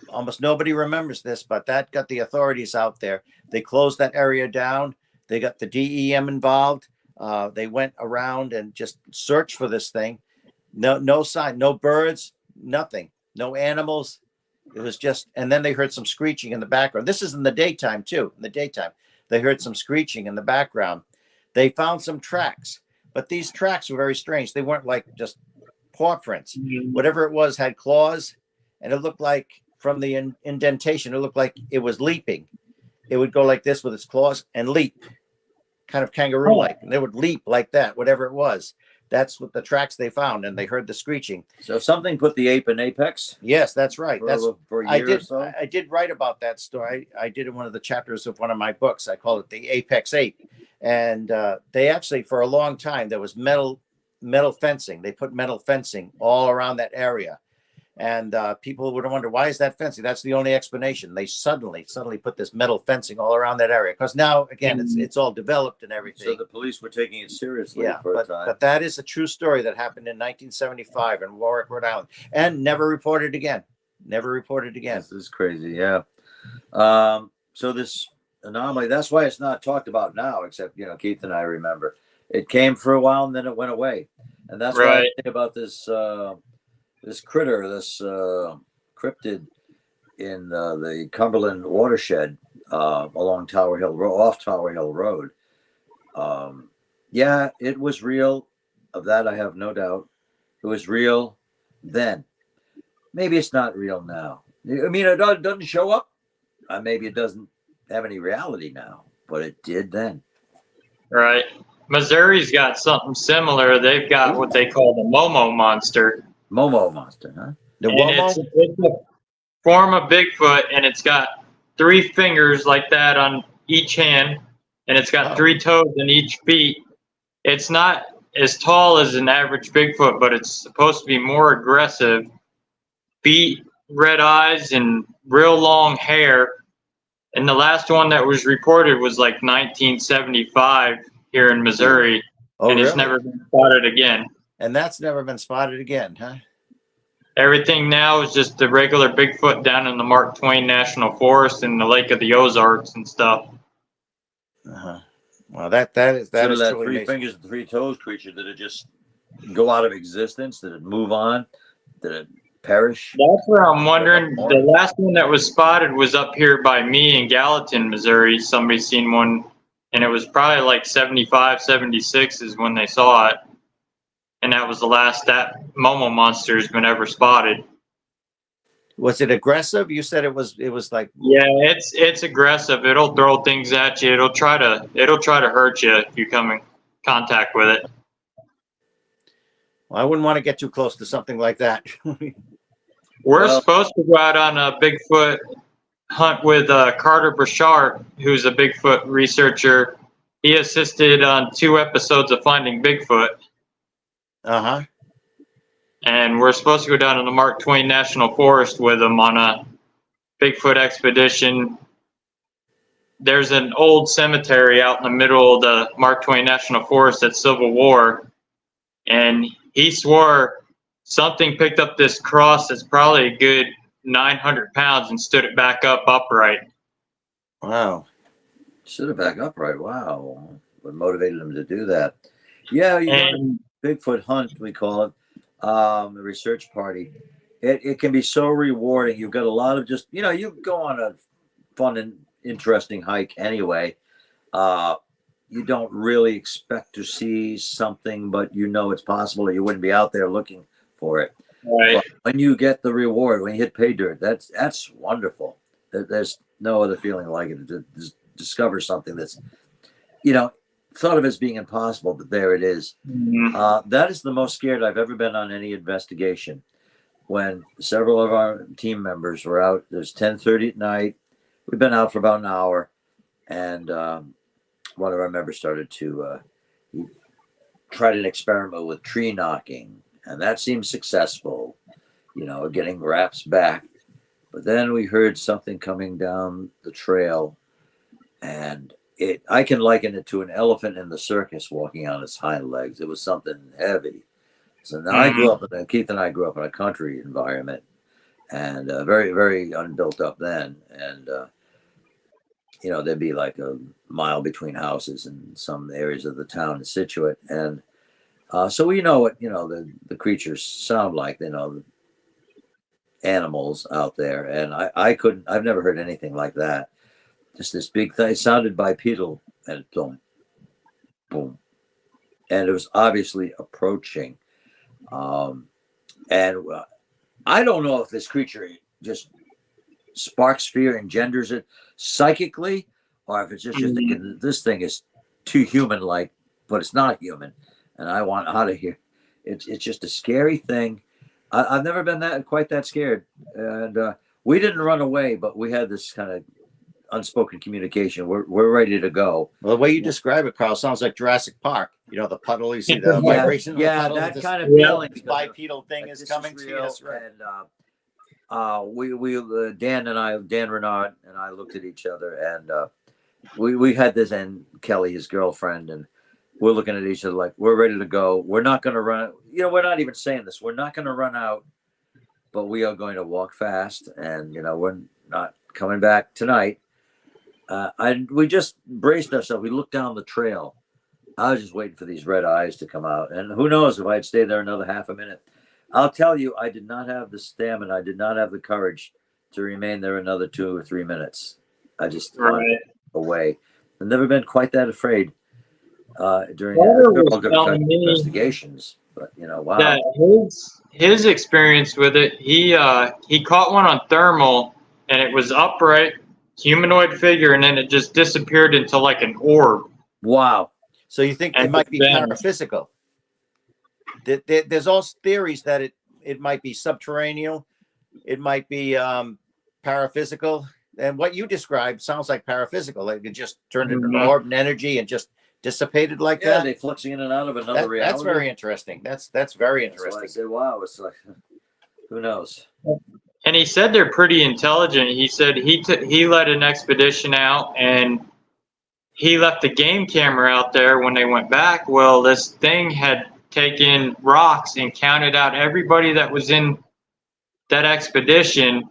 Speaker 3: almost nobody remembers this, but that got the authorities out there. They closed that area down. They got the DEM involved. They went around and just searched for this thing. No sign, no birds, nothing, no animals. It was just, and then they heard some screeching in the background. This is in the daytime too. In the daytime, they heard some screeching in the background. They found some tracks, but these tracks were very strange. They weren't like just paw prints. Whatever it was had claws, and it looked like from the indentation, it looked like it was leaping. It would go like this with its claws and leap, kind of kangaroo-like. And they would leap like that, whatever it was. That's what the tracks they found, and they heard the screeching.
Speaker 2: So something put the ape in Apex?
Speaker 3: Yes, that's right.
Speaker 2: For a year or so?
Speaker 3: I did write about that story. I did in one of the chapters of one of my books. I call it the Apex Ape. And they actually, for a long time, there was metal fencing. They put metal fencing all around that area. And people would wonder, why is that fencing? That's the only explanation. They suddenly put this metal fencing all around that area, because now again it's all developed and everything.
Speaker 2: So the police were taking it seriously
Speaker 3: Yeah,
Speaker 2: for a time.
Speaker 3: but that is a true story that happened in 1975 in Warwick, Rhode Island, and never reported again. Never reported again.
Speaker 2: This is crazy. Yeah. So this anomaly, that's why it's not talked about now, except, Keith and I remember. It came for a while and then it went away. And that's why I
Speaker 1: Right.
Speaker 2: think about this this critter, this cryptid in the Cumberland watershed along Tower Hill Road, off Tower Hill Road. Yeah, it was real. Of that, I have no doubt. It was real then. Maybe it's not real now. I mean, it doesn't show up. Maybe it doesn't have any reality now, but it did then.
Speaker 1: Right. Missouri's got something similar. They've got what they call the Momo monster.
Speaker 2: Momo monster, huh?
Speaker 3: The
Speaker 1: And
Speaker 3: Womo?
Speaker 1: it's a form of Bigfoot, and it's got 3 fingers like that on each hand, and it's got 3 toes in each feet. It's not as tall as an average Bigfoot, but it's supposed to be more aggressive. Feet, red eyes, and real long hair. And the last one that was reported was like 1975 here in Missouri,
Speaker 3: Oh,
Speaker 1: and it's
Speaker 3: really?
Speaker 1: never been spotted again.
Speaker 3: And that's never been spotted again, huh?
Speaker 1: Everything now is just the regular Bigfoot down in the Mark Twain National Forest and the Lake of the Ozarks and stuff.
Speaker 3: Uh-huh. Well, that is
Speaker 2: So
Speaker 3: truly
Speaker 2: that 3
Speaker 3: amazing.
Speaker 2: fingers and 3 toes creature, did it just go out of existence? Did it move on? Did it perish?
Speaker 1: That's where I'm wondering.
Speaker 2: More?
Speaker 1: The last one that was spotted was up here by me in Gallatin, Missouri. Somebody seen one, and it was probably like 75, 76 is when they saw it. And that was the last that Momo monster has been ever spotted.
Speaker 3: Was it aggressive? You said it was like,
Speaker 1: Yeah, it's aggressive. It'll throw things at you. It'll try to hurt you if you come in contact with it.
Speaker 3: well, I wouldn't want to get too close to something like that.
Speaker 1: We're supposed to go out on a Bigfoot hunt with Carter Burchard, who's a Bigfoot researcher. He assisted on 2 episodes of Finding Bigfoot.
Speaker 3: Uh-huh.
Speaker 1: And we're supposed to go down to the Mark Twain National Forest with him on a Bigfoot expedition. There's an old cemetery out in the middle of the Mark Twain National Forest at Civil War, and he swore something picked up this cross that's probably a good 900 pounds and stood it back up upright.
Speaker 3: Wow.
Speaker 2: Stood it back upright. Wow. What motivated him to do that? Yeah,
Speaker 1: And
Speaker 2: Bigfoot hunt, we call it, a research party. It can be so rewarding. You've got a lot of just, you go on a fun and interesting hike anyway. You don't really expect to see something, but it's possible, or you wouldn't be out there looking for it.
Speaker 1: right.
Speaker 2: But when you get the reward, when you hit pay dirt, that's wonderful. There's no other feeling like it, to discover something that's, thought of as being impossible, but there it is.
Speaker 1: Mhm.
Speaker 2: That is the most scared I've ever been on any investigation. When several of our team members were out, it was 10:30 at night. We've been out for about an hour, and one of our members started to he tried an experiment with tree knocking, and that seemed successful, getting raps back. But then we heard something coming down the trail, and I can liken it to an elephant in the circus walking on its hind legs. It was something heavy. So now Keith and I grew up in a country environment, and very, very unbuilt up then. And, there'd be like a mile between houses in some areas of the town in Situate. And so we know what, the creatures sound like, the animals out there. And I've never heard anything like that. Just this big thing. It sounded bipedal, and boom, boom, and it was obviously approaching. And I don't know if this creature just sparks fear, engenders it psychically, or if it's just thinking this thing is too human-like, but it's not human, and I want out of here. It's just a scary thing. I've never been quite that scared, and we didn't run away, but we had this kind of unspoken communication. We're ready to go.
Speaker 3: Well, the way you describe it, Carl, sounds like Jurassic Park. The puddle, you see the vibration of the puddle.
Speaker 2: That
Speaker 3: this,
Speaker 2: kind of feeling.
Speaker 3: This bipedal thing is coming to
Speaker 2: real,
Speaker 3: us, right?
Speaker 2: And Dan Renard and I looked at each other, and we had this, and Kelly, his girlfriend, and we're looking at each other like we're ready to go. We're not going to run. We're not even saying this. We're not going to run out, but we are going to walk fast, and we're not coming back tonight. We just braced ourselves. We looked down the trail. I was just waiting for these red eyes to come out, and who knows if I'd stay there another half a minute. I'll tell you, I did not have the stamina. I did not have the courage to remain there another 2 or 3 minutes. I just wanted away. I've never been quite that afraid during different investigations. But wow.
Speaker 1: Yeah, his experience with it, he caught one on thermal, and it was upright, humanoid figure, and then it just disappeared into like an orb.
Speaker 2: Wow.
Speaker 3: So you think it might be paraphysical? There's also theories that it might be subterranean, it might be paraphysical, and what you described sounds like paraphysical. Like it just turned into an orb and energy and just dissipated like that.
Speaker 2: They fluxing in and out of another reality.
Speaker 3: That's very interesting. That's very interesting.
Speaker 2: That's why I said, wow, it's like, who knows?
Speaker 1: And he said they're pretty intelligent. He said he led an expedition out, and he left the game camera out there when they went back. Well, this thing had taken rocks and counted out everybody that was in that expedition,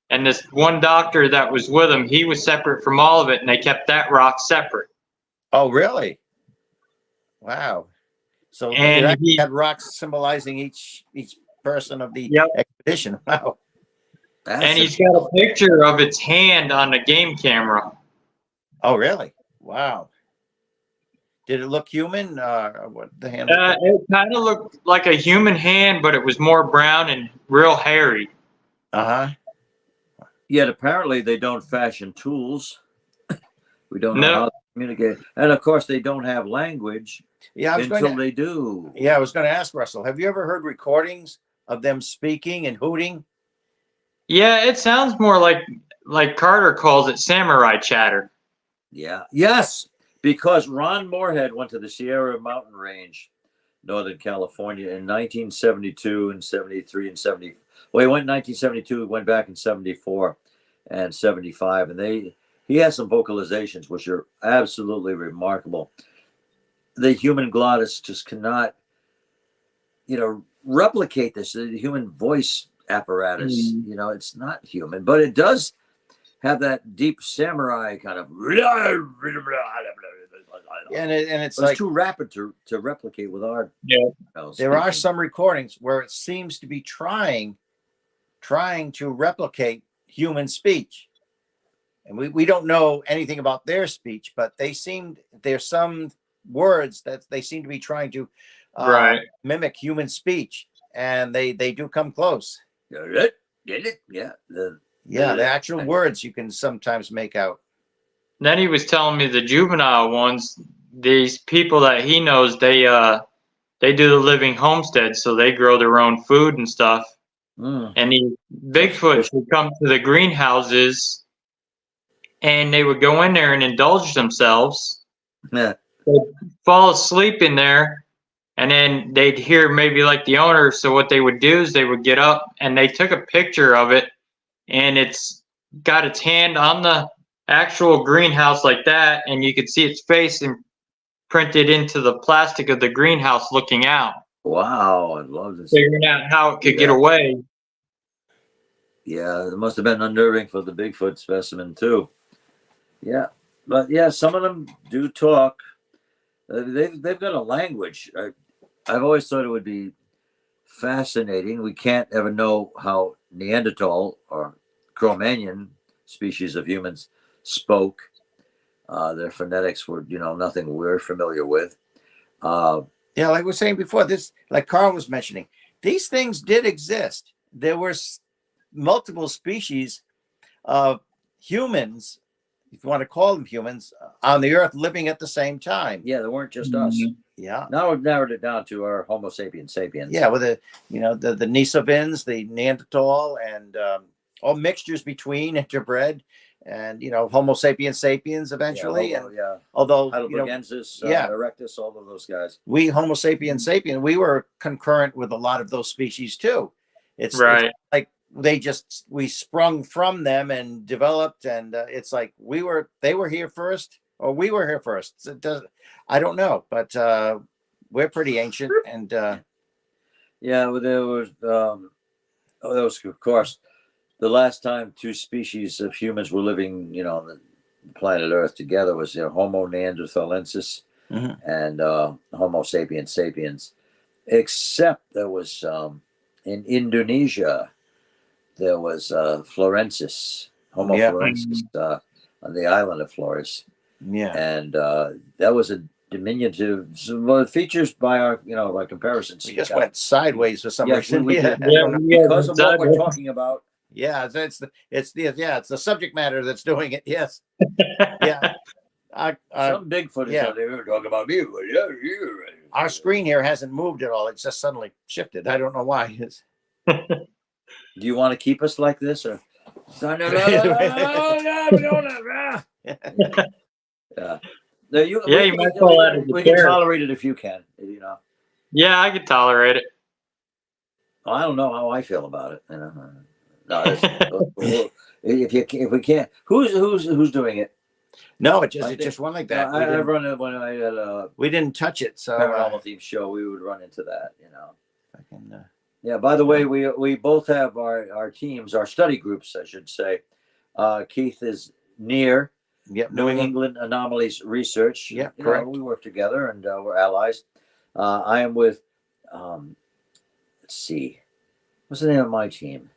Speaker 1: and this one doctor that was with him, he was separate from all of it, and they kept that rock separate.
Speaker 3: Oh, really? Wow. So and he had rocks symbolizing each person of the expedition. Wow.
Speaker 1: And he's got a picture of its hand on the game camera.
Speaker 3: Oh, really? Wow. Did it look human? What the hand?
Speaker 1: It kind of looked like a human hand, but it was more brown and real hairy.
Speaker 2: Yet apparently they don't fashion tools. We don't know how to communicate, and of course they don't have language. Until they do.
Speaker 3: Yeah, I was going to ask Russell. Have you ever heard recordings of them speaking and hooting?
Speaker 1: Yeah, it sounds more like Carter calls it samurai chatter.
Speaker 2: Yeah. Yes. Because Ron Moorhead went to the Sierra Mountain Range, Northern California, in 1972 and 73 and 70. Well, he went in 1972, went back in 74 and 75. And he has some vocalizations, which are absolutely remarkable. The human glottis just cannot, replicate this. The human voice apparatus, it's not human, but it does have that deep samurai kind of,
Speaker 3: and it's like
Speaker 2: too rapid to replicate with our.
Speaker 3: There are some recordings where it seems to be trying to replicate human speech, and we don't know anything about their speech, but there's some words that they seem to be trying to mimic human speech, and they do come close. The actual words you can sometimes make out.
Speaker 1: Then he was telling me the juvenile ones, these people that he knows, they do the living homestead, so they grow their own food and stuff. And the Bigfoot would come to the greenhouses, and they would go in there and indulge themselves. They'd fall asleep in there, and then they'd hear maybe like the owner. So what they would do is they would get up, and they took a picture of it, and it's got its hand on the actual greenhouse like that, and you could see its face imprinted into the plastic of the greenhouse looking out.
Speaker 2: Wow, I love this.
Speaker 1: Figuring out how it could get away.
Speaker 2: Yeah, it must have been unnerving for the Bigfoot specimen too. Yeah, but yeah, some of them do talk. They've got a language. I've always thought it would be fascinating. We can't ever know how Neanderthal or Cro-Magnon species of humans spoke. Their phonetics were, nothing we're familiar with.
Speaker 3: Like we were saying before, this, like Carl was mentioning, these things did exist. There were multiple species of humans, if you want to call them humans, on the earth living at the same time.
Speaker 2: Yeah, they weren't just us.
Speaker 3: Yeah.
Speaker 2: Now we've narrowed it down to our Homo sapiens sapiens.
Speaker 3: Yeah, with the Nisovins, the Neanderthal, and all mixtures between interbred, and Homo sapiens sapiens eventually. Although
Speaker 2: Heidelbergensis, Erectus, all of those guys.
Speaker 3: We Homo sapiens sapien, we were concurrent with a lot of those species too. It's like we sprung from them and developed, and it's like they were here first, or we were here first. It does, I don't know, but we're pretty ancient, and
Speaker 2: Yeah, well, there was of course the last time two species of humans were living, on the planet Earth together was Homo neanderthalensis and Homo sapiens sapiens. Except there was in Indonesia, there was Florensis, Homo florensis, on the island of Flores.
Speaker 3: yeah,
Speaker 2: And that was a diminutive. Well, features by our, by comparisons.
Speaker 3: we just went sideways for some
Speaker 2: Yes,
Speaker 3: reason.
Speaker 2: we
Speaker 3: Yeah,
Speaker 2: did.
Speaker 3: I don't know.
Speaker 2: Because of what we're talking about.
Speaker 3: Yeah, it's the subject matter that's doing it. Yes, yeah.
Speaker 2: Some Bigfoot is out there. We were talking about me.
Speaker 3: Our screen here hasn't moved at all. It's just suddenly shifted. I don't know why.
Speaker 2: Do you want to keep us like this, or? Yeah. No,
Speaker 1: you might fall out of the
Speaker 2: we
Speaker 1: chair.
Speaker 2: can tolerate it if you can.
Speaker 1: Yeah, I could tolerate it.
Speaker 2: I don't know how I feel about it. No, if we can't, who's doing it?
Speaker 3: No, it just went like that.
Speaker 2: I run it when I had a
Speaker 3: we didn't touch it, so
Speaker 2: paranormal theme show. We would run into that, Yeah. By the way, we both have our teams, our study groups, I should say. Keith is near New England Anomalies Research.
Speaker 3: Yeah, correct.
Speaker 2: We work together and we're allies. I am with, let's see, what's the name of my team?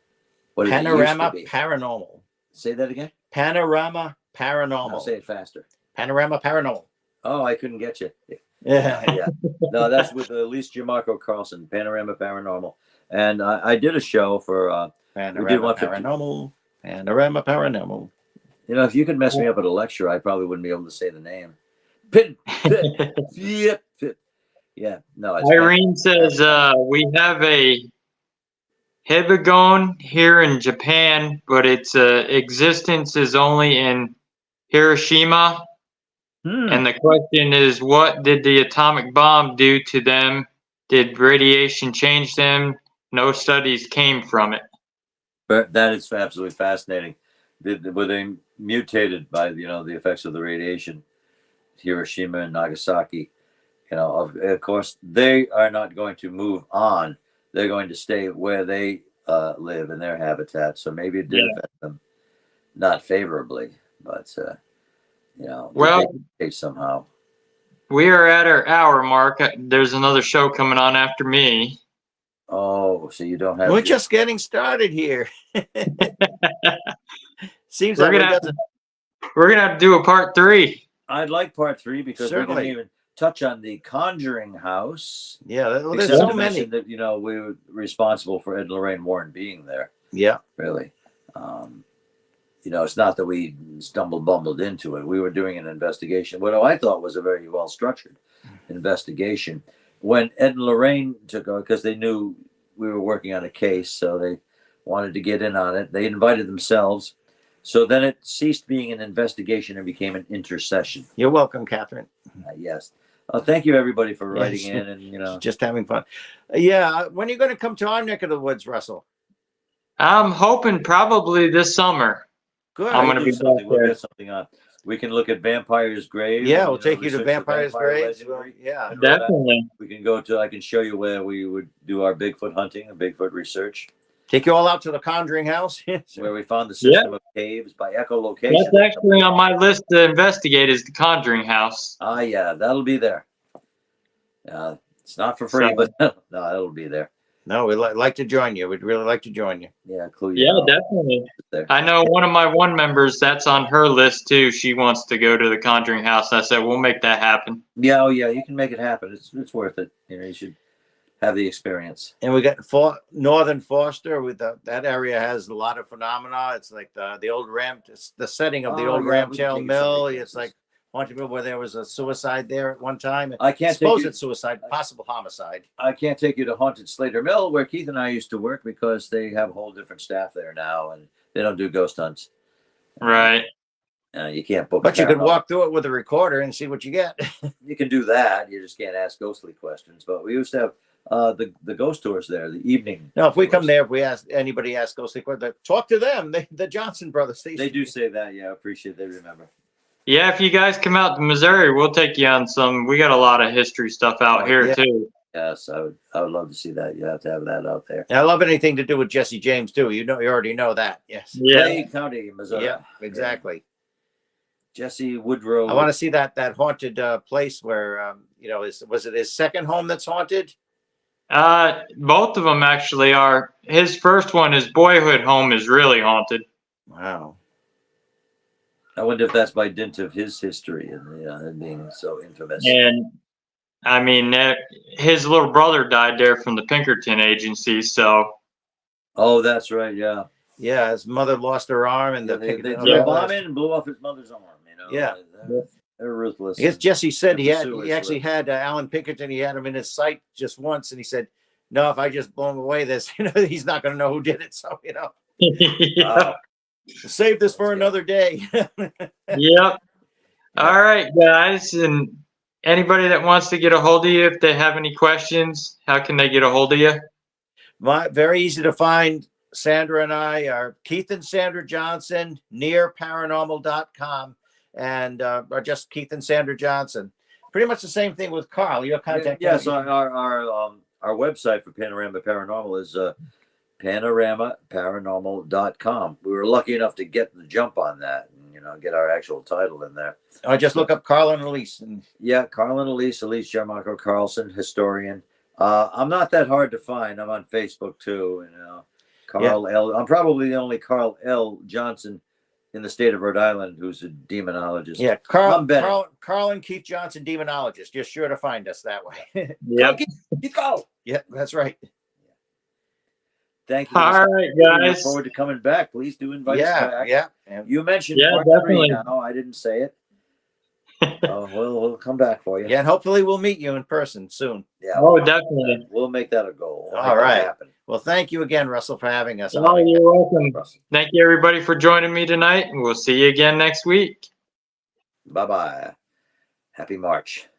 Speaker 2: What
Speaker 3: Panorama Paranormal.
Speaker 2: Say that again.
Speaker 3: Panorama Paranormal.
Speaker 2: I'll say it faster.
Speaker 3: Panorama Paranormal.
Speaker 2: Oh, I couldn't get you.
Speaker 3: Yeah.
Speaker 2: No, that's with Elise Giamarco Carlson, Panorama Paranormal. And I did a show for
Speaker 3: Panorama Paranormal. Panorama Paranormal.
Speaker 2: If you could mess me up at a lecture, I probably wouldn't be able to say the name. Yeah. No.
Speaker 1: Irene says we have a Hibigone here in Japan, but its existence is only in Hiroshima. And the question is, what did the atomic bomb do to them? Did radiation change them? No studies came from it.
Speaker 2: But that is absolutely fascinating. Were they mutated by the effects of the radiation? Hiroshima and Nagasaki. Of course, they are not going to move on. They're going to stay where they live in their habitat. So maybe it did affect them, not favorably, but
Speaker 1: well,
Speaker 2: somehow.
Speaker 1: We are at our hour mark. There's another show coming on after me.
Speaker 2: Oh, so you don't have.
Speaker 3: We're just getting started here. Seems
Speaker 1: we're
Speaker 3: like
Speaker 1: we're gonna have to do a part 3.
Speaker 2: I'd like part 3 because
Speaker 3: certainly.
Speaker 2: We didn't even touch on the Conjuring House.
Speaker 3: Yeah, there's so many
Speaker 2: that we were responsible for Ed and Lorraine Warren being there.
Speaker 3: Yeah,
Speaker 2: really. It's not that we bumbled into it. We were doing an investigation. What I thought was a very well structured investigation. When Ed and Lorraine took over, because they knew we were working on a case, so they wanted to get in on it. They invited themselves. So then it ceased being an investigation and became an intercession.
Speaker 3: You're welcome, Catherine.
Speaker 2: Yes. Thank you, everybody, for writing in and
Speaker 3: just having fun. Yeah, when are you going to come to our neck of the woods, Russell?
Speaker 1: I'm hoping probably this summer.
Speaker 3: Good.
Speaker 2: I'm going to be something. We'll get something on. We can look at Vampire's Grave.
Speaker 3: Yeah, we'll take you to Vampire's Grave. Yeah,
Speaker 1: definitely.
Speaker 2: We can go to. I can show you where we would do our Bigfoot hunting and Bigfoot research.
Speaker 3: Take you all out to the Conjuring House,
Speaker 2: where we found the system of caves by echolocation.
Speaker 1: That's actually on my list to investigate. Is the Conjuring House?
Speaker 2: Yeah, that'll be there. It's not for free, but no, it'll be there.
Speaker 3: No, we'd like to join you. We'd really like to join you.
Speaker 2: Yeah, cool.
Speaker 1: Yeah, definitely. I know one of my members, that's on her list too. She wants to go to the Conjuring House. I said, we'll make that happen.
Speaker 2: Yeah, you can make it happen. It's worth it. You should have the experience.
Speaker 3: And we got Northern Foster. With that area has a lot of phenomena. It's like the old the setting of the old Ramtail Mill. It's like haunted mill where there was a suicide there at one time.
Speaker 2: I can't
Speaker 3: suppose it's suicide, possible homicide.
Speaker 2: I can't take you to Haunted Slater Mill, where Keith and I used to work, because they have a whole different staff there now, and they don't do ghost hunts.
Speaker 1: Right.
Speaker 2: You can't book.
Speaker 3: But you could walk through it with a recorder and see what you get.
Speaker 2: You can do that. You just can't ask ghostly questions. But we used to have the ghost tours there, the evening.
Speaker 3: No, if we come
Speaker 2: tours.
Speaker 3: there, if we ask anybody ask ghostly questions, talk to them. The Johnson brothers.
Speaker 2: They do say that. Yeah, I appreciate they remember.
Speaker 1: Yeah, if you guys come out to Missouri, we'll take you on some. We got a lot of history stuff out here
Speaker 3: yeah.
Speaker 1: too.
Speaker 2: Yes, I would love to see that. You have to have that out there.
Speaker 3: And I love anything to do with Jesse James too. You already know that. Yes.
Speaker 1: Yeah.
Speaker 2: Clay County, Missouri.
Speaker 3: Yeah, exactly.
Speaker 2: Jesse Woodrow.
Speaker 3: I want to see that haunted place where was it his second home that's haunted?
Speaker 1: Both of them actually are. His first one, his boyhood home, is really haunted.
Speaker 3: Wow.
Speaker 2: I wonder if that's by dint of his history and being so infamous.
Speaker 1: And I mean, his little brother died there from the Pinkerton agency. So.
Speaker 2: Oh, that's right. Yeah.
Speaker 3: Yeah, his mother lost her arm, and
Speaker 2: They threw a bomb in and blew off his mother's arm.
Speaker 3: Yeah.
Speaker 2: They're ruthless.
Speaker 3: I guess Jesse said he
Speaker 2: Pursuers
Speaker 3: actually had Alan Pinkerton. He had him in his sight just once, and he said, "No, if I just blow him away, he's not going to know who did it." So
Speaker 1: Yeah.
Speaker 3: Save this for another day.
Speaker 1: Yep. All right, guys, and anybody that wants to get a hold of you, if they have any questions, how can they get a hold of you?
Speaker 3: Very easy to find. Sandra and I are Keith and Sandra Johnson, near paranormal.com, and are just Keith and Sandra Johnson. Pretty much the same thing with Carl. Your contact.
Speaker 2: Yes, our website for Panorama Paranormal is panoramaparanormal.com. We were lucky enough to get the jump on that and get our actual title in there.
Speaker 3: I just look up Carl and Elise.
Speaker 2: Yeah, Carl and Elise Jarmarco Carlson, historian. I'm not that hard to find. I'm on Facebook too. Carl L. I'm probably the only Carl L. Johnson in the state of Rhode Island who's a demonologist.
Speaker 3: Yeah, Carl and Keith Johnson, demonologist. You're sure to find us that way.
Speaker 1: Yep.
Speaker 2: Keith, go.
Speaker 3: Yeah, that's right.
Speaker 2: Thank you.
Speaker 1: All right,
Speaker 2: We look
Speaker 1: guys.
Speaker 2: forward to coming back. Please do invite us back.
Speaker 3: Yeah.
Speaker 2: You mentioned
Speaker 1: Yeah,
Speaker 2: part 3
Speaker 1: definitely.
Speaker 2: now. I didn't say it. We'll come back for you.
Speaker 3: Yeah, and hopefully we'll meet you in person soon.
Speaker 2: Yeah.
Speaker 1: Oh, definitely.
Speaker 2: We'll make that a goal. We'll
Speaker 3: All
Speaker 2: make that
Speaker 3: right.
Speaker 2: happen.
Speaker 3: Well, thank you again, Russell, for having us.
Speaker 1: Oh, you're welcome.
Speaker 2: Russell.
Speaker 1: Thank you, everybody, for joining me tonight, and we'll see you again next week.
Speaker 2: Bye-bye. Happy March.